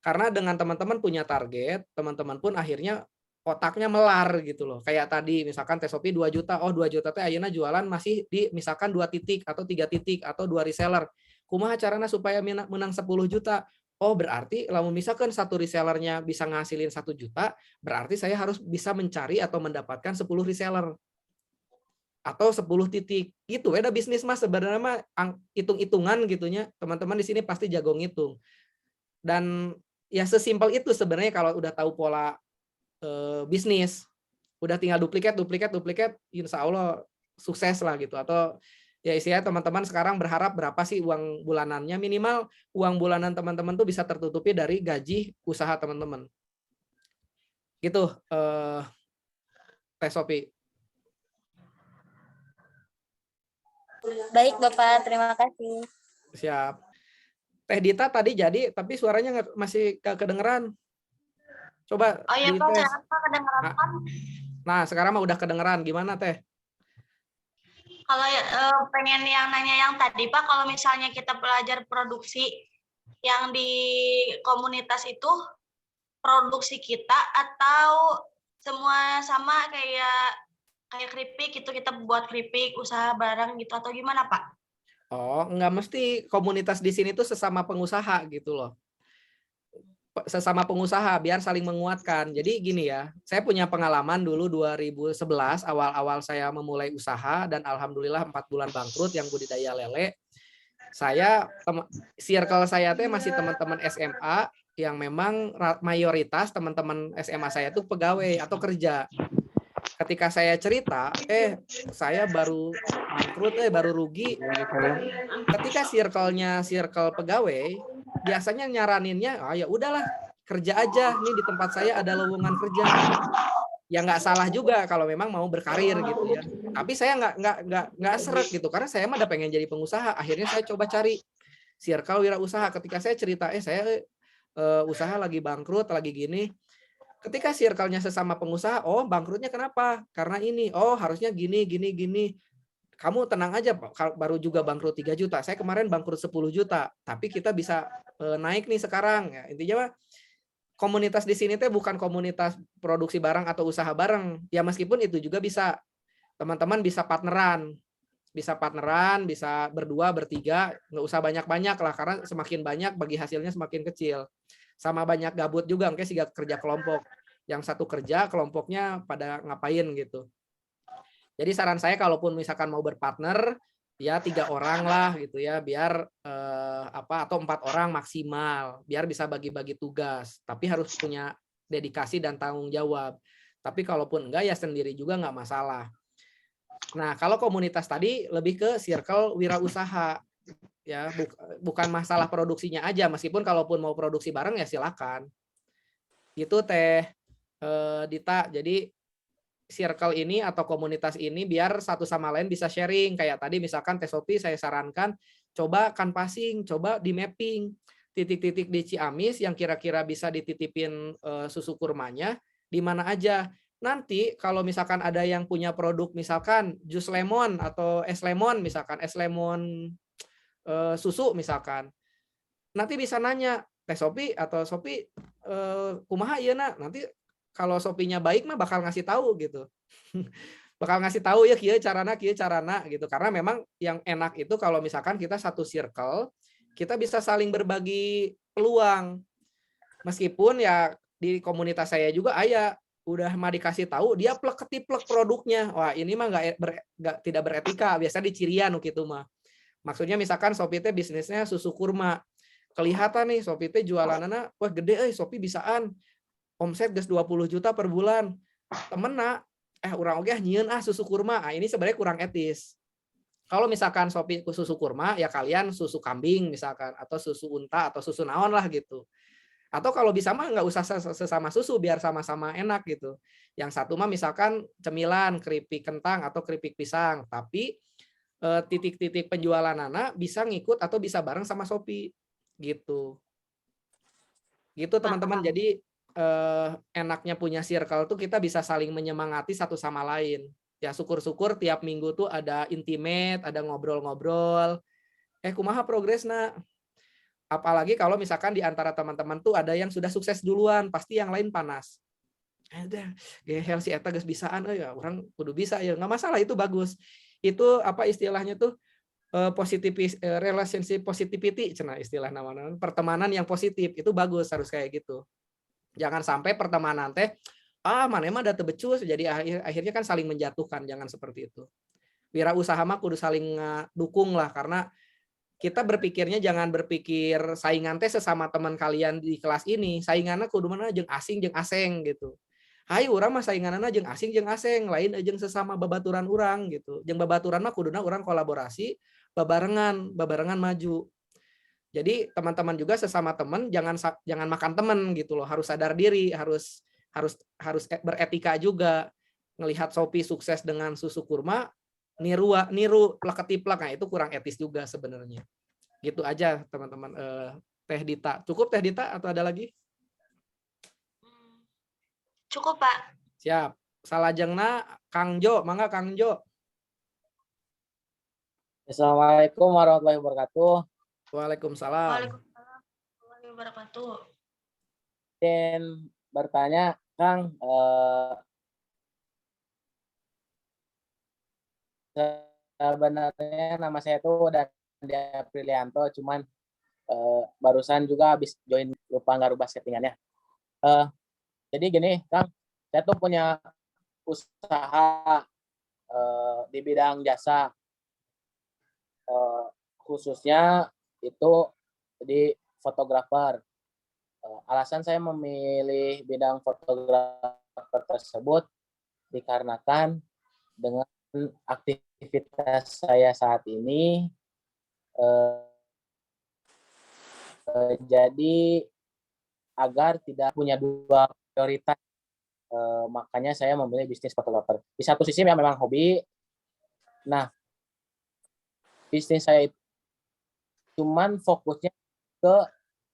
Speaker 1: Karena dengan teman-teman punya target, teman-teman pun akhirnya otaknya melar gitu loh. Kayak tadi misalkan Teh Sophie 2 juta, oh 2 juta teh ayeuna jualan masih di misalkan 2 titik atau 3 titik atau 2 reseller. Kumaha carana supaya menang 10 juta? Oh berarti lamun misalkan satu resellernya bisa ngasilin 1 juta, berarti saya harus bisa mencari atau mendapatkan 10 reseller atau 10 titik. Gitu beda bisnis mas sebenarnya mah hitung-hitungan gitunya. Teman-teman di sini pasti jago ngitung. Dan ya sesimpel itu sebenarnya kalau udah tahu pola bisnis, udah tinggal duplikat, insya Allah sukses lah gitu. Atau ya istilahnya teman-teman sekarang berharap berapa sih uang bulanannya, minimal uang bulanan teman-teman tuh bisa tertutupi dari gaji usaha teman-teman. Gitu, Teh Sophie.
Speaker 2: Baik Bapak, terima kasih.
Speaker 1: Siap. Teh Dita tadi jadi, tapi suaranya masih kedengeran. Coba
Speaker 4: Oh iya Pak,
Speaker 1: dites.
Speaker 4: kenapa kedengeran Pak?
Speaker 1: Nah, sekarang mah udah kedengeran. Gimana Teh?
Speaker 4: Kalau pengen yang nanya yang tadi Pak, kalau misalnya kita belajar produksi yang di komunitas itu, produksi kita atau semua sama kayak keripik itu kita buat keripik, usaha barang gitu atau gimana Pak?
Speaker 1: Oh, nggak mesti komunitas di sini tuh sesama pengusaha gitu loh. Sesama pengusaha biar saling menguatkan. Jadi gini ya, saya punya pengalaman dulu 2011 awal-awal saya memulai usaha dan alhamdulillah 4 bulan bangkrut yang budidaya lele. Saya circle saya teh masih teman-teman SMA yang memang mayoritas teman-teman SMA saya tuh pegawai atau kerja. Ketika saya cerita, saya baru bangkrut, baru rugi. Ketika circle pegawai, biasanya nyaraninnya, ya udahlah kerja aja. Nih di tempat saya ada lowongan kerja. Ya nggak salah juga kalau memang mau berkarir gitu ya. Tapi saya nggak seret gitu karena saya mah udah pengen jadi pengusaha. Akhirnya saya coba cari circle wirausaha. Ketika saya cerita, saya usaha lagi bangkrut, lagi gini. Ketika circle-nya sesama pengusaha, oh bangkrutnya kenapa? Karena ini, oh harusnya gini. Kamu tenang aja, baru juga bangkrut 3 juta. Saya kemarin bangkrut 10 juta, tapi kita bisa naik nih sekarang. Ya, intinya mah komunitas di sini teh bukan komunitas produksi barang atau usaha bareng. Ya meskipun itu juga bisa. Teman-teman bisa partneran. Bisa berdua, bertiga, nggak usah banyak-banyak lah karena semakin banyak bagi hasilnya semakin kecil. Sama banyak gabut juga, mungkin sih kerja kelompok. Yang satu kerja, kelompoknya pada ngapain gitu. Jadi saran saya kalaupun misalkan mau berpartner ya 3 orang lah gitu ya biar atau 4 orang maksimal biar bisa bagi-bagi tugas tapi harus punya dedikasi dan tanggung jawab. Tapi kalaupun enggak ya sendiri juga nggak masalah. Nah kalau komunitas tadi lebih ke circle wirausaha ya bukan masalah produksinya aja meskipun kalaupun mau produksi bareng ya silakan. Gitu Teh Dita. Jadi circle ini atau komunitas ini biar satu sama lain bisa sharing. Kayak tadi misalkan Teh Sophie saya sarankan coba canvassing, coba di mapping titik-titik di Ciamis yang kira-kira bisa dititipin susu kurmanya di mana aja. Nanti kalau misalkan ada yang punya produk misalkan jus lemon atau es lemon misalkan es lemon susu misalkan. Nanti bisa nanya Teh Sophie atau Sophie kumaha ieu na? Nanti kalau Sopinya baik mah bakal ngasih tahu gitu. Bakal ngasih tahu ya kieu carana gitu. Karena memang yang enak itu kalau misalkan kita satu circle, kita bisa saling berbagi peluang. Meskipun ya di komunitas saya juga aya udah mah dikasih tahu dia plek produknya. Wah, ini mah tidak beretika, biasa dicirian gitu mah. Maksudnya misalkan Sophie teh bisnisnya susu kurma. Kelihatan nih Sophie teh jualanana wah gede Sophie bisaan omset geus 20 juta per bulan. Temenna urang oge nyieun susu kurma. Ini sebenarnya kurang etis. Kalau misalkan Sophie susu kurma ya kalian susu kambing misalkan atau susu unta atau susu naon lah gitu. Atau kalau bisa mah nggak usah sesama susu biar sama-sama enak gitu. Yang satu mah misalkan cemilan, keripik kentang atau keripik pisang, tapi titik-titik penjualan anak bisa ngikut atau bisa bareng sama Sophie gitu. Gitu teman-teman. Jadi enaknya punya circle tuh kita bisa saling menyemangati satu sama lain. Ya syukur-syukur tiap minggu tuh ada intimate, ada ngobrol-ngobrol. Kumaha progresna? Apalagi kalau misalkan di antara teman-teman tuh ada yang sudah sukses duluan, pasti yang lain panas. Udah, gehel si eta geus bisaan ya, orang kudu bisa ya. Nggak masalah, itu bagus. Itu apa istilahnya tuh? Relationship positivity cenah istilah namanya, pertemanan yang positif itu bagus, harus kayak gitu. Jangan sampai pertemanan teh mana emang ada tebecus jadi akhirnya kan saling menjatuhkan, jangan seperti itu. Wirausaha mah kudu saling dukung lah, karena kita berpikirnya jangan berpikir saingan teh sesama teman kalian di kelas ini, sainganna kudu mana jeung asing jeung aseng gitu. Hai urang mah sainganana jeung asing jeung aseng, lain jeung sesama babaturan urang gitu. Jeung babaturan mah kuduna urang kolaborasi, babarengan maju. Jadi teman-teman juga sesama teman jangan makan teman gitu loh. Harus sadar diri, harus beretika juga. Ngelihat Sophie sukses dengan susu kurma, niru plek-ketiplek, nah itu kurang etis juga sebenarnya. Gitu aja teman-teman. Teh Dita, cukup Teh Dita atau ada lagi?
Speaker 4: Cukup, Pak.
Speaker 1: Siap. Salajengna Kang Jo, mangga Kang Jo.
Speaker 5: Assalamualaikum warahmatullahi wabarakatuh.
Speaker 1: Waalaikumsalam.
Speaker 4: Waalaikumsalam warahmatullahi wabarakatuh.
Speaker 5: Dan bertanya, Kang, sebenarnya nama saya itu Dandi Aprilianto, cuman barusan juga habis join, lupa nggak rubah settingannya. Jadi gini, Kang, saya tuh punya usaha di bidang jasa, khususnya itu di fotografer. Alasan saya memilih bidang fotografer tersebut dikarenakan dengan aktivitas saya saat ini jadi agar tidak punya dua prioritas, makanya saya memilih bisnis fotografer. Di satu sisi memang hobi. Nah, bisnis saya itu cuman fokusnya ke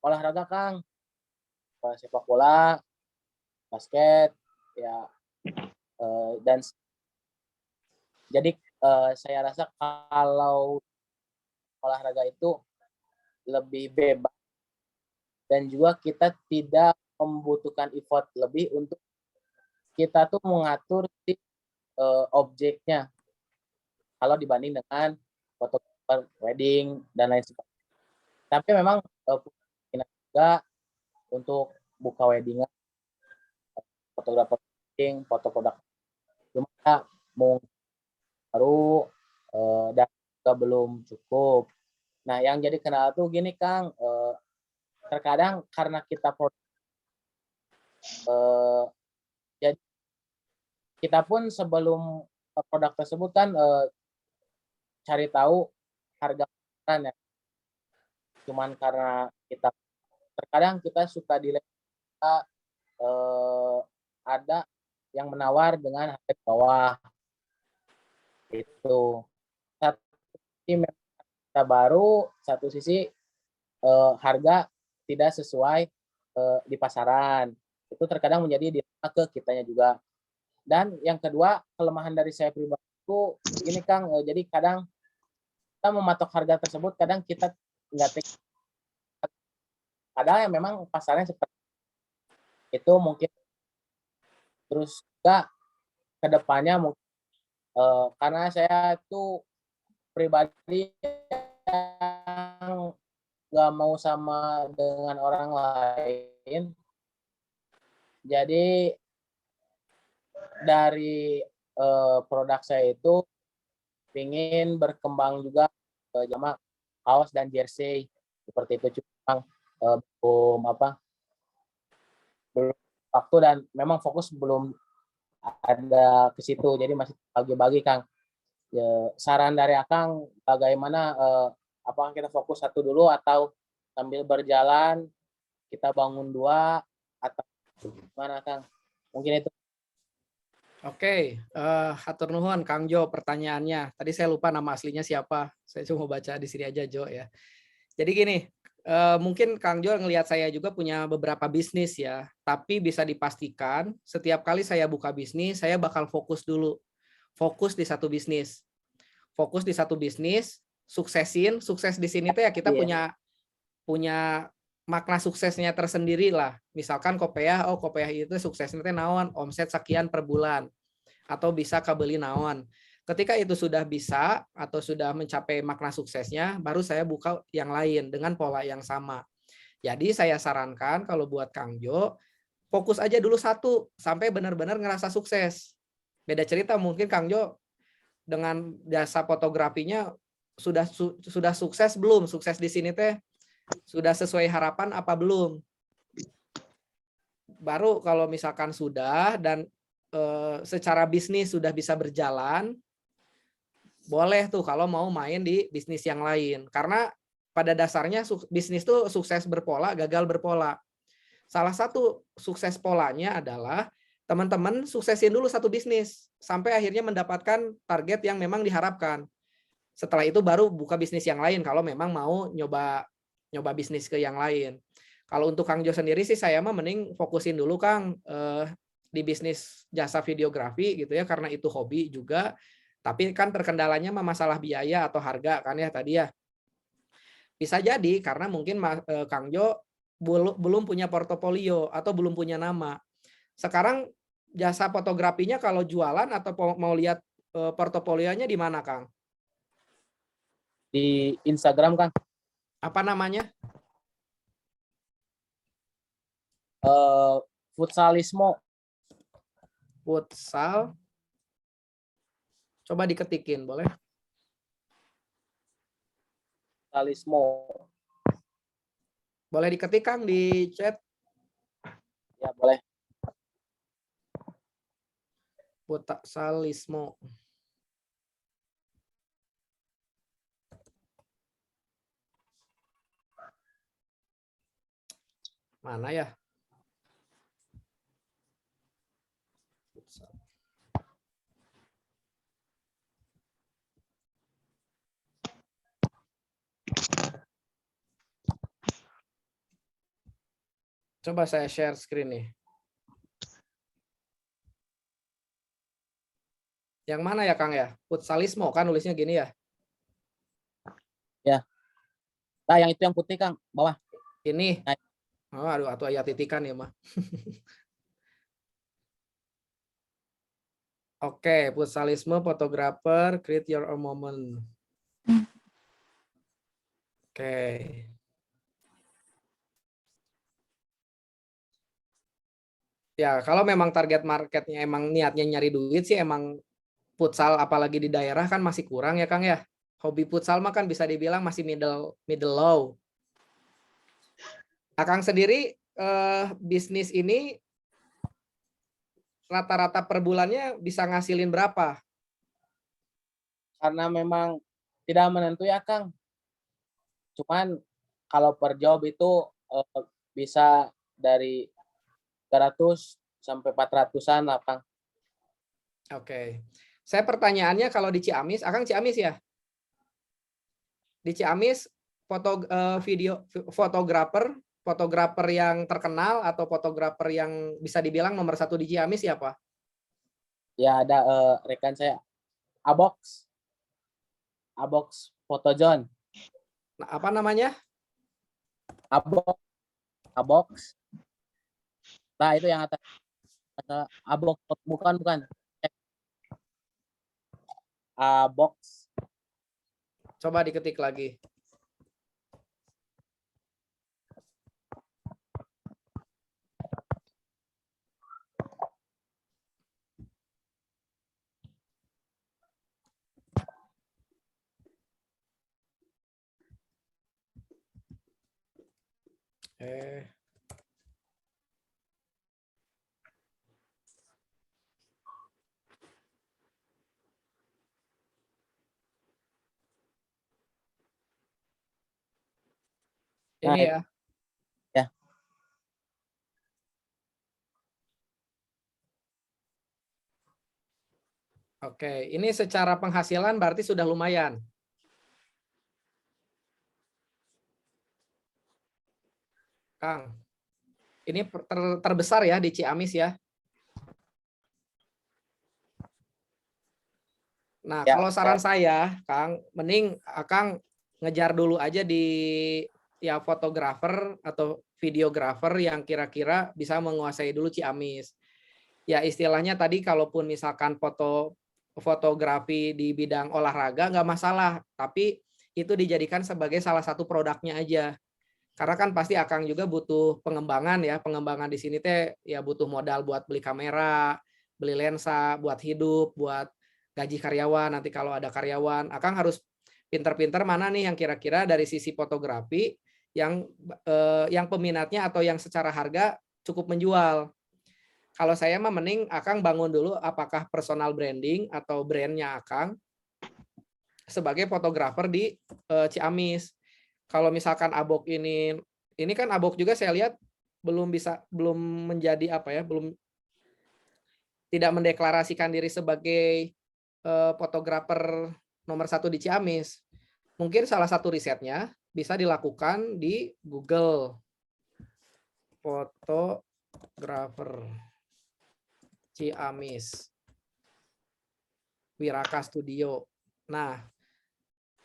Speaker 5: olahraga, Kang, sepak bola, basket, ya, dan jadi saya rasa kalau olahraga itu lebih bebas dan juga kita tidak membutuhkan effort lebih untuk kita tuh mengatur si objeknya kalau dibanding dengan fotografer wedding dan lain sebagainya. Tapi memang juga untuk buka wedding, fotografer wedding, foto produk, cuma mau baru dan juga belum cukup. Nah, yang jadi kendala tuh gini, Kang, terkadang karena kita jadi kita pun sebelum produk tersebut kan cari tahu harga ya. Cuman karena kita terkadang kita suka delay, ada yang menawar dengan harga di bawah. Itu satu sisi kita baru, satu sisi harga tidak sesuai di pasaran. Itu terkadang menjadi dilema ke kitanya juga. Dan yang kedua, kelemahan dari saya pribadi itu ini Kang, jadi kadang kita mematok harga tersebut, kadang kita nggak padahal yang memang pasarnya seperti itu. Mungkin terus juga kedepannya mungkin karena saya tuh pribadi yang nggak mau sama dengan orang lain, jadi dari produk saya itu ingin berkembang juga jama kaos dan jersey seperti itu, cuma belum waktu dan memang fokus belum ada ke situ, jadi masih bagi-bagi Kang. Ya, saran dari Akang bagaimana, apakah kita fokus satu dulu atau sambil berjalan kita bangun dua atau gimana Kang? Mungkin itu.
Speaker 1: Oke, hatur nuhun Kang Jo pertanyaannya. Tadi saya lupa nama aslinya siapa. Saya cuma baca di sini aja Jo ya. Jadi gini, mungkin Kang Jo ngelihat saya juga punya beberapa bisnis ya. Tapi bisa dipastikan setiap kali saya buka bisnis, saya bakal fokus dulu. Fokus di satu bisnis. Fokus di satu bisnis, suksesin. Sukses di sini tuh ya kita punya makna suksesnya tersendiri lah. Misalkan Kopiah, Kopiah itu suksesnya teh naon, omset sekian per bulan. Atau bisa kabeli naon. Ketika itu sudah bisa atau sudah mencapai makna suksesnya, baru saya buka yang lain dengan pola yang sama. Jadi saya sarankan kalau buat Kang Jo, fokus aja dulu satu sampai benar-benar ngerasa sukses. Beda cerita mungkin Kang Jo dengan jasa fotografinya sudah sukses belum? Sukses di sini teh sudah sesuai harapan apa belum? Baru kalau misalkan sudah dan secara bisnis sudah bisa berjalan, boleh tuh kalau mau main di bisnis yang lain. Karena pada dasarnya bisnis tuh sukses berpola, gagal berpola. Salah satu sukses polanya adalah teman-teman suksesin dulu satu bisnis sampai akhirnya mendapatkan target yang memang diharapkan. Setelah itu baru buka bisnis yang lain kalau memang mau nyoba bisnis ke yang lain. Kalau untuk Kang Jo sendiri sih saya mah mending fokusin dulu Kang di bisnis jasa videografi gitu ya, karena itu hobi juga. Tapi kan terkendalanya mah masalah biaya atau harga kan ya tadi ya. Bisa jadi karena mungkin Kang Jo belum punya portofolio atau belum punya nama. Sekarang jasa fotografinya kalau jualan atau mau lihat portofolionya di mana Kang?
Speaker 5: Di Instagram Kang.
Speaker 1: Apa namanya?
Speaker 5: Futsalismo.
Speaker 1: Futsal. Coba diketikin, boleh?
Speaker 5: Futsalismo.
Speaker 1: Boleh diketik Kang di chat?
Speaker 5: Ya, boleh.
Speaker 1: Futsalismo. Mana ya? Coba saya share screen nih. Yang mana ya Kang ya? Futsalismo kan nulisnya gini ya?
Speaker 5: Ya. Nah, yang itu yang putih Kang, bawah.
Speaker 1: Ini.
Speaker 5: Nah.
Speaker 1: Oh, aduh, atau ayat titikan ya mah. Oke, futsalisme fotografer, create your own moment. Oke. Ya, kalau memang target marketnya emang niatnya nyari duit sih emang futsal apalagi di daerah kan masih kurang ya Kang ya. Hobi futsal mah kan bisa dibilang masih middle low. Akang sendiri bisnis ini rata-rata per bulannya bisa ngasilin berapa?
Speaker 5: Karena memang tidak menentu ya Kang. Cuman kalau per job itu bisa dari 300 sampai 400-an lah Kang.
Speaker 1: Oke. Saya pertanyaannya kalau di Ciamis, Akang Ciamis ya? Di Ciamis fotografer yang terkenal atau fotografer yang bisa dibilang nomor 1 di Ciamis siapa?
Speaker 5: Ya ada rekan saya Abox Photozone.
Speaker 1: Nah, apa namanya?
Speaker 5: Abox. Nah, itu yang atas Abox bukan. Abox.
Speaker 1: Coba diketik lagi.
Speaker 5: Nah,
Speaker 1: Ini ya.
Speaker 5: ya.
Speaker 1: Oke, ini secara penghasilan berarti sudah lumayan. Kang, ini terbesar ya di Ciamis ya. Nah,
Speaker 5: Ya,
Speaker 1: kalau saran saya, Kang, mending Kang ngejar dulu aja di ya fotografer atau videografer yang kira-kira bisa menguasai dulu Ciamis. Ya istilahnya tadi kalaupun misalkan fotografi di bidang olahraga nggak masalah, tapi itu dijadikan sebagai salah satu produknya aja. Karena kan pasti Akang juga butuh pengembangan ya, pengembangan di sini teh ya butuh modal buat beli kamera, beli lensa, buat hidup, buat gaji karyawan, nanti kalau ada karyawan, Akang harus pinter-pinter mana nih yang kira-kira dari sisi fotografi yang peminatnya atau yang secara harga cukup menjual. Kalau saya mah mending Akang bangun dulu apakah personal branding atau brandnya Akang sebagai fotografer di Ciamis. Kalau misalkan Abok ini kan Abok juga saya lihat belum menjadi apa ya, belum tidak mendeklarasikan diri sebagai fotografer nomor 1 di Ciamis. Mungkin salah satu risetnya bisa dilakukan di Google fotografer Ciamis Wiraka Studio. Nah,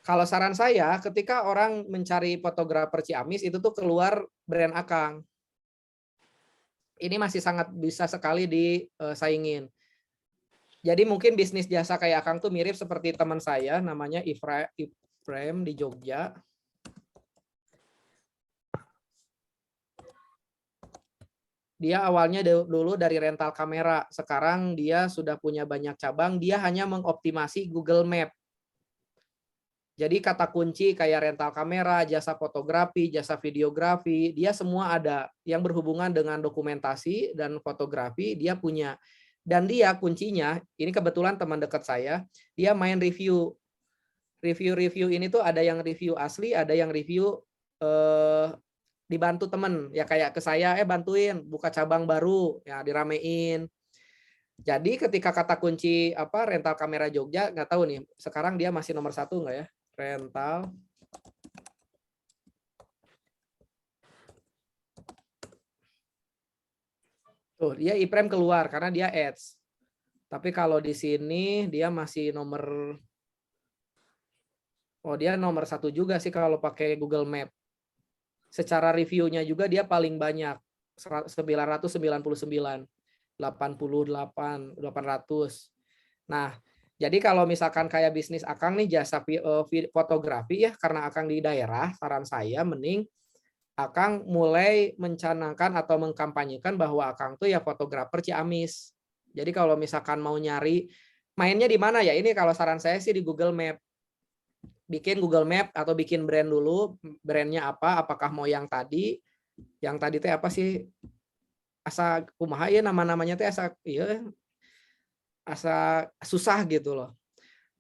Speaker 1: kalau saran saya ketika orang mencari fotografer Ciamis itu tuh keluar brand Akang. Ini masih sangat bisa sekali disaingin. Jadi mungkin bisnis jasa kayak Akang tuh mirip seperti teman saya namanya Iframe di Jogja. Dia awalnya dulu dari rental kamera, sekarang dia sudah punya banyak cabang, dia hanya mengoptimasi Google Map. Jadi kata kunci kayak rental kamera, jasa fotografi, jasa videografi, dia semua ada yang berhubungan dengan dokumentasi dan fotografi, dia punya. Dan dia kuncinya, ini kebetulan teman dekat saya, dia main review. Review ini tuh ada yang review asli, ada yang review dibantu temen. Ya kayak ke saya, bantuin buka cabang baru, ya diramein. Jadi ketika kata kunci rental kamera Jogja, nggak tahu nih, sekarang dia masih nomor 1 nggak ya? Rental tuh dia Iframe keluar karena dia ads. Tapi kalau di sini dia masih dia nomor 1 juga sih kalau pakai Google Map. Secara reviewnya juga dia paling banyak 999, 88, 800. Nah, jadi kalau misalkan kayak bisnis Akang nih jasa fotografi ya, karena Akang di daerah, saran saya mending Akang mulai mencanangkan atau mengkampanyekan bahwa Akang tuh ya fotografer Ciamis. Jadi kalau misalkan mau nyari mainnya di mana ya, ini kalau saran saya sih di Google Map. Bikin Google Map atau bikin brand dulu, brandnya apa, apakah mau yang tadi teh apa sih, asa kumaha ya nama-namanya teh asa susah gitu loh.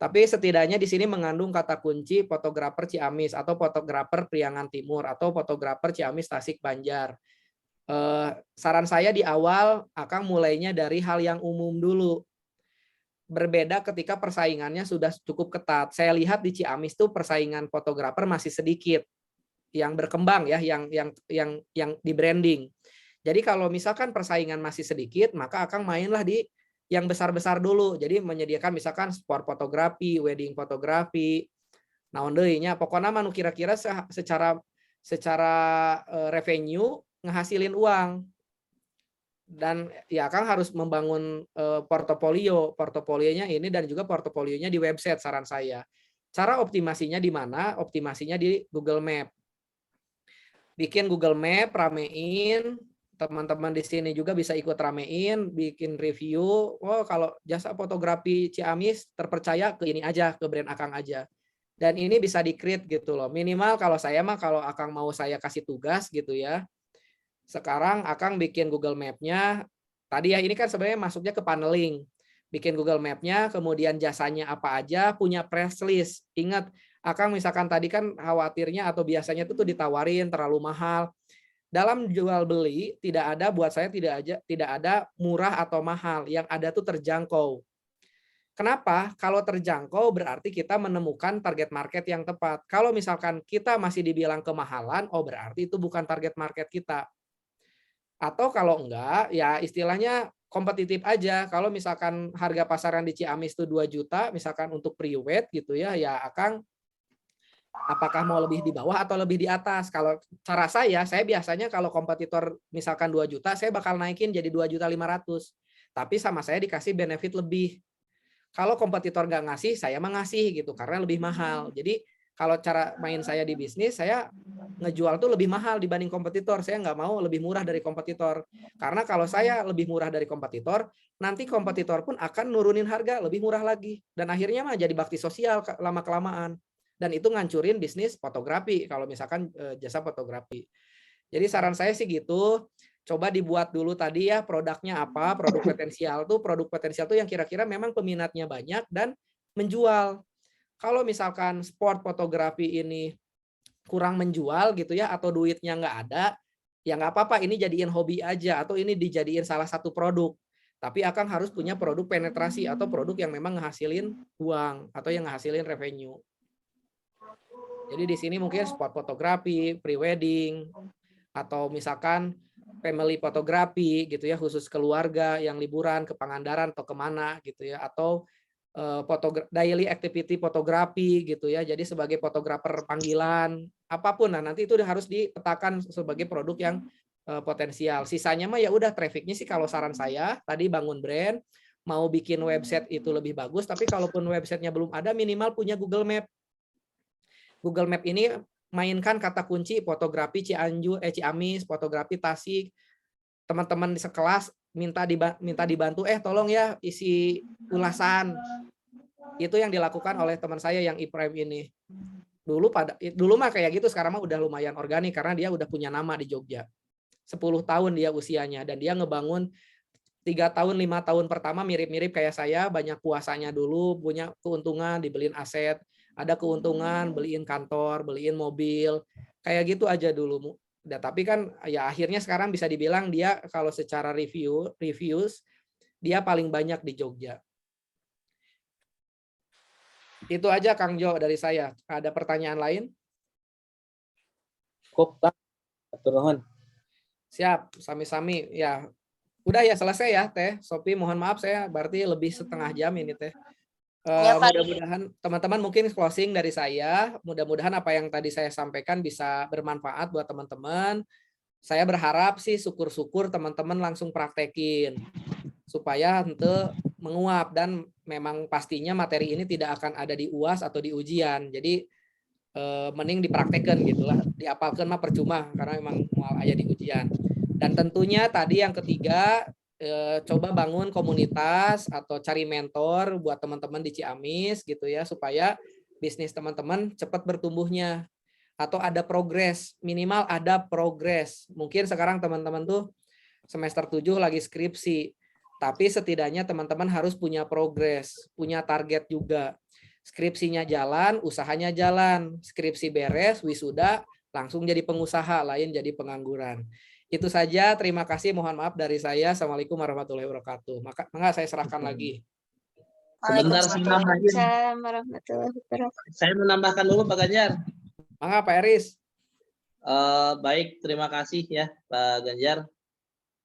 Speaker 1: Tapi setidaknya di sini mengandung kata kunci fotografer Ciamis atau fotografer Priangan Timur atau fotografer Ciamis Tasik Banjar. Saran saya di awal Akang mulainya dari hal yang umum dulu. berbeda ketika persaingannya sudah cukup ketat. Saya lihat di Ciamis tuh persaingan fotografer masih sedikit yang berkembang ya, yang di branding. Jadi kalau misalkan persaingan masih sedikit, maka Akang mainlah di yang besar-besar dulu. Jadi menyediakan misalkan sport fotografi, wedding fotografi, naon deui nya, pokoknya mah kira-kira secara revenue ngehasilin uang. Dan ya Kang harus membangun portofolionya ini dan juga portofolionya di website saran saya. Cara optimasinya di mana? Optimasinya di Google Map. Bikin Google Map, ramein, teman-teman di sini juga bisa ikut ramein, bikin review. Oh, kalau jasa fotografi Ciamis terpercaya ke ini aja, ke brand Akang aja. Dan ini bisa di-create gitu loh. Minimal kalau saya mah kalau Akang mau saya kasih tugas gitu ya. Sekarang Akang bikin Google Map-nya. Tadi ya ini kan sebenarnya masuknya ke paneling. Bikin Google Map-nya, kemudian jasanya apa aja, punya press list. Ingat, Akang misalkan tadi kan khawatirnya atau biasanya itu tuh ditawarin terlalu mahal. Dalam jual beli tidak ada, buat saya tidak ada murah atau mahal. Yang ada tuh terjangkau. Kenapa? Kalau terjangkau berarti kita menemukan target market yang tepat. Kalau misalkan kita masih dibilang kemahalan, oh berarti itu bukan target market kita. Atau kalau enggak, ya istilahnya kompetitif aja. Kalau misalkan harga pasaran di Ciamis itu 2 juta, misalkan untuk pre-wed gitu ya, ya Akang apakah mau lebih di bawah atau lebih di atas. Kalau cara saya biasanya kalau kompetitor misalkan 2 juta, saya bakal naikin jadi 2.500.000. Tapi sama saya dikasih benefit lebih. Kalau kompetitor nggak ngasih, saya mah ngasih gitu, karena lebih mahal. Jadi kalau cara main saya di bisnis, saya ngejual tuh lebih mahal dibanding kompetitor. Saya nggak mau lebih murah dari kompetitor. Karena kalau saya lebih murah dari kompetitor, nanti kompetitor pun akan nurunin harga lebih murah lagi. Dan akhirnya mah jadi bakti sosial lama-kelamaan. Dan itu ngancurin bisnis fotografi, kalau misalkan jasa fotografi. Jadi saran saya sih gitu, coba dibuat dulu tadi ya produknya apa, produk potensial tuh yang kira-kira memang peminatnya banyak dan menjual. Kalau misalkan sport fotografi ini kurang menjual gitu ya, atau duitnya nggak ada, ya nggak apa-apa, ini jadiin hobi aja, atau ini dijadiin salah satu produk. Tapi Akang harus punya produk penetrasi atau produk yang memang ngehasilin uang atau yang ngehasilin revenue. Jadi di sini mungkin sport fotografi, pre-wedding, atau misalkan family fotografi gitu ya, khusus keluarga yang liburan ke Pangandaran atau kemana gitu ya, atau daily activity fotografi gitu ya. Jadi sebagai fotografer panggilan, apapun, nah nanti itu harus dipetakan sebagai produk yang potensial. Sisanya mah ya udah trafficnya sih kalau saran saya tadi bangun brand, mau bikin website itu lebih bagus, tapi kalaupun websitenya belum ada, minimal punya Google Map. Google Map ini mainkan kata kunci fotografi Ciamis, fotografi Tasik. Teman-teman di sekelas minta dibantu, tolong ya isi ulasan. Itu yang dilakukan oleh teman saya yang Ibrahim ini. Dulu mah kayak gitu, sekarang mah udah lumayan organik karena dia udah punya nama di Jogja. 10 tahun dia usianya dan dia ngebangun 3 tahun 5 tahun pertama mirip-mirip kayak saya, banyak puasanya dulu, punya keuntungan dibeliin aset, ada keuntungan beliin kantor, beliin mobil, kayak gitu aja dulu. Nah, tapi kan ya akhirnya sekarang bisa dibilang dia kalau secara reviews dia paling banyak di Jogja. Itu aja Kang Jo dari saya. Ada pertanyaan lain?
Speaker 5: Cukup, Kang. Atur nuhun.
Speaker 1: Siap, sami-sami ya. Udah ya, selesai ya Teh Sophie, mohon maaf saya berarti lebih setengah jam ini Teh. Mudah-mudahan teman-teman mungkin closing dari saya, mudah-mudahan apa yang tadi saya sampaikan bisa bermanfaat buat teman-teman. Saya berharap sih syukur-syukur teman-teman langsung praktekin supaya nanti menguap, dan memang pastinya materi ini tidak akan ada di UAS atau di ujian. Jadi mending dipraktekkan gitulah, diapalkan mah percuma karena memang mau aja di ujian. Dan tentunya tadi yang ketiga, coba bangun komunitas atau cari mentor buat teman-teman di Ciamis gitu ya, supaya bisnis teman-teman cepat bertumbuhnya atau ada progres, minimal ada progres. Mungkin sekarang teman-teman tuh semester 7 lagi skripsi, tapi setidaknya teman-teman harus punya progres, punya target juga. Skripsinya jalan, usahanya jalan, skripsi beres, wisuda, langsung jadi pengusaha, lain jadi pengangguran. Itu saja, terima kasih, mohon maaf dari saya. Assalamualaikum warahmatullahi wabarakatuh. Maka saya serahkan lagi.
Speaker 4: Sebentar,
Speaker 2: Waalaikumsalam warahmatullahi wabarakatuh.
Speaker 6: Saya menambahkan dulu Pak Ganjar.
Speaker 1: Mangga Pak Eris.
Speaker 6: Baik, terima kasih ya Pak Ganjar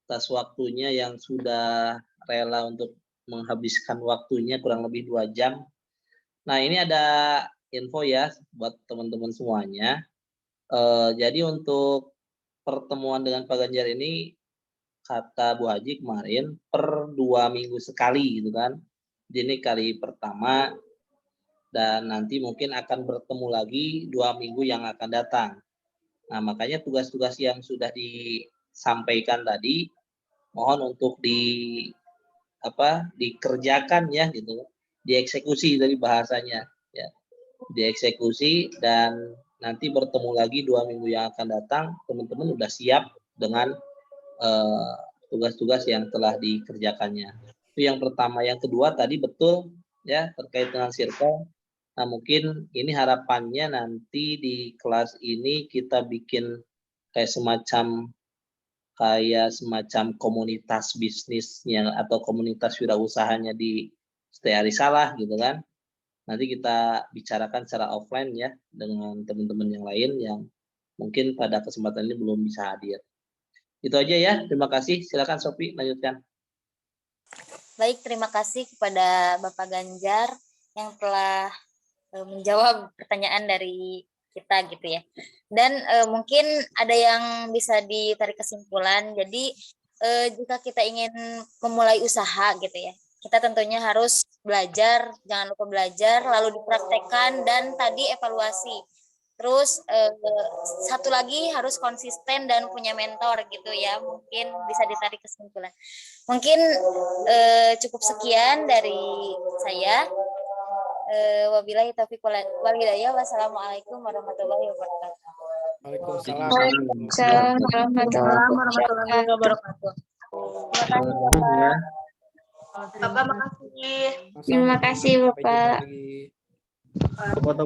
Speaker 6: atas waktunya yang sudah rela untuk menghabiskan waktunya kurang lebih 2 jam. Nah, ini ada info ya buat teman-teman semuanya. Jadi untuk pertemuan dengan Pak Ganjar ini kata Bu Haji kemarin per 2 minggu sekali gitu kan. Jadi ini kali pertama dan nanti mungkin akan bertemu lagi 2 minggu yang akan datang. Nah, makanya tugas-tugas yang sudah disampaikan tadi mohon untuk dikerjakan ya gitu, dieksekusi dari bahasanya ya, dieksekusi dan nanti bertemu lagi 2 minggu yang akan datang teman-teman udah siap dengan tugas-tugas yang telah dikerjakannya. Itu yang pertama. Yang kedua tadi betul ya terkait dengan circle. Nah, mungkin ini harapannya nanti di kelas ini kita bikin kayak semacam komunitas bisnisnya atau komunitas wirausahanya di STIA Risalah gitu kan. Nanti kita bicarakan secara offline ya dengan teman-teman yang lain yang mungkin pada kesempatan ini belum bisa hadir. Itu aja ya. Terima kasih. Silakan Sophie lanjutkan.
Speaker 2: Baik, terima kasih kepada Bapak Ganjar yang telah menjawab pertanyaan dari kita gitu ya. Dan mungkin ada yang bisa ditarik kesimpulan. Jadi jika kita ingin memulai usaha gitu ya, kita tentunya harus belajar, jangan lupa belajar, lalu dipraktekkan dan tadi evaluasi. Terus satu lagi harus konsisten dan punya mentor gitu ya, mungkin bisa ditarik kesimpulan. Mungkin cukup sekian dari saya. Wabillahi taufiq wal hidayah. Wassalamualaikum warahmatullahi wabarakatuh.
Speaker 1: Waalaikumsalam.
Speaker 2: Waalaikumsalam warahmatullahi wabarakatuh. Terima kasih Bapak.
Speaker 4: Bapak makasih.
Speaker 2: Terima kasih
Speaker 1: Sampai jumpa
Speaker 2: Bapak.
Speaker 1: lagi.
Speaker 3: Foto-foto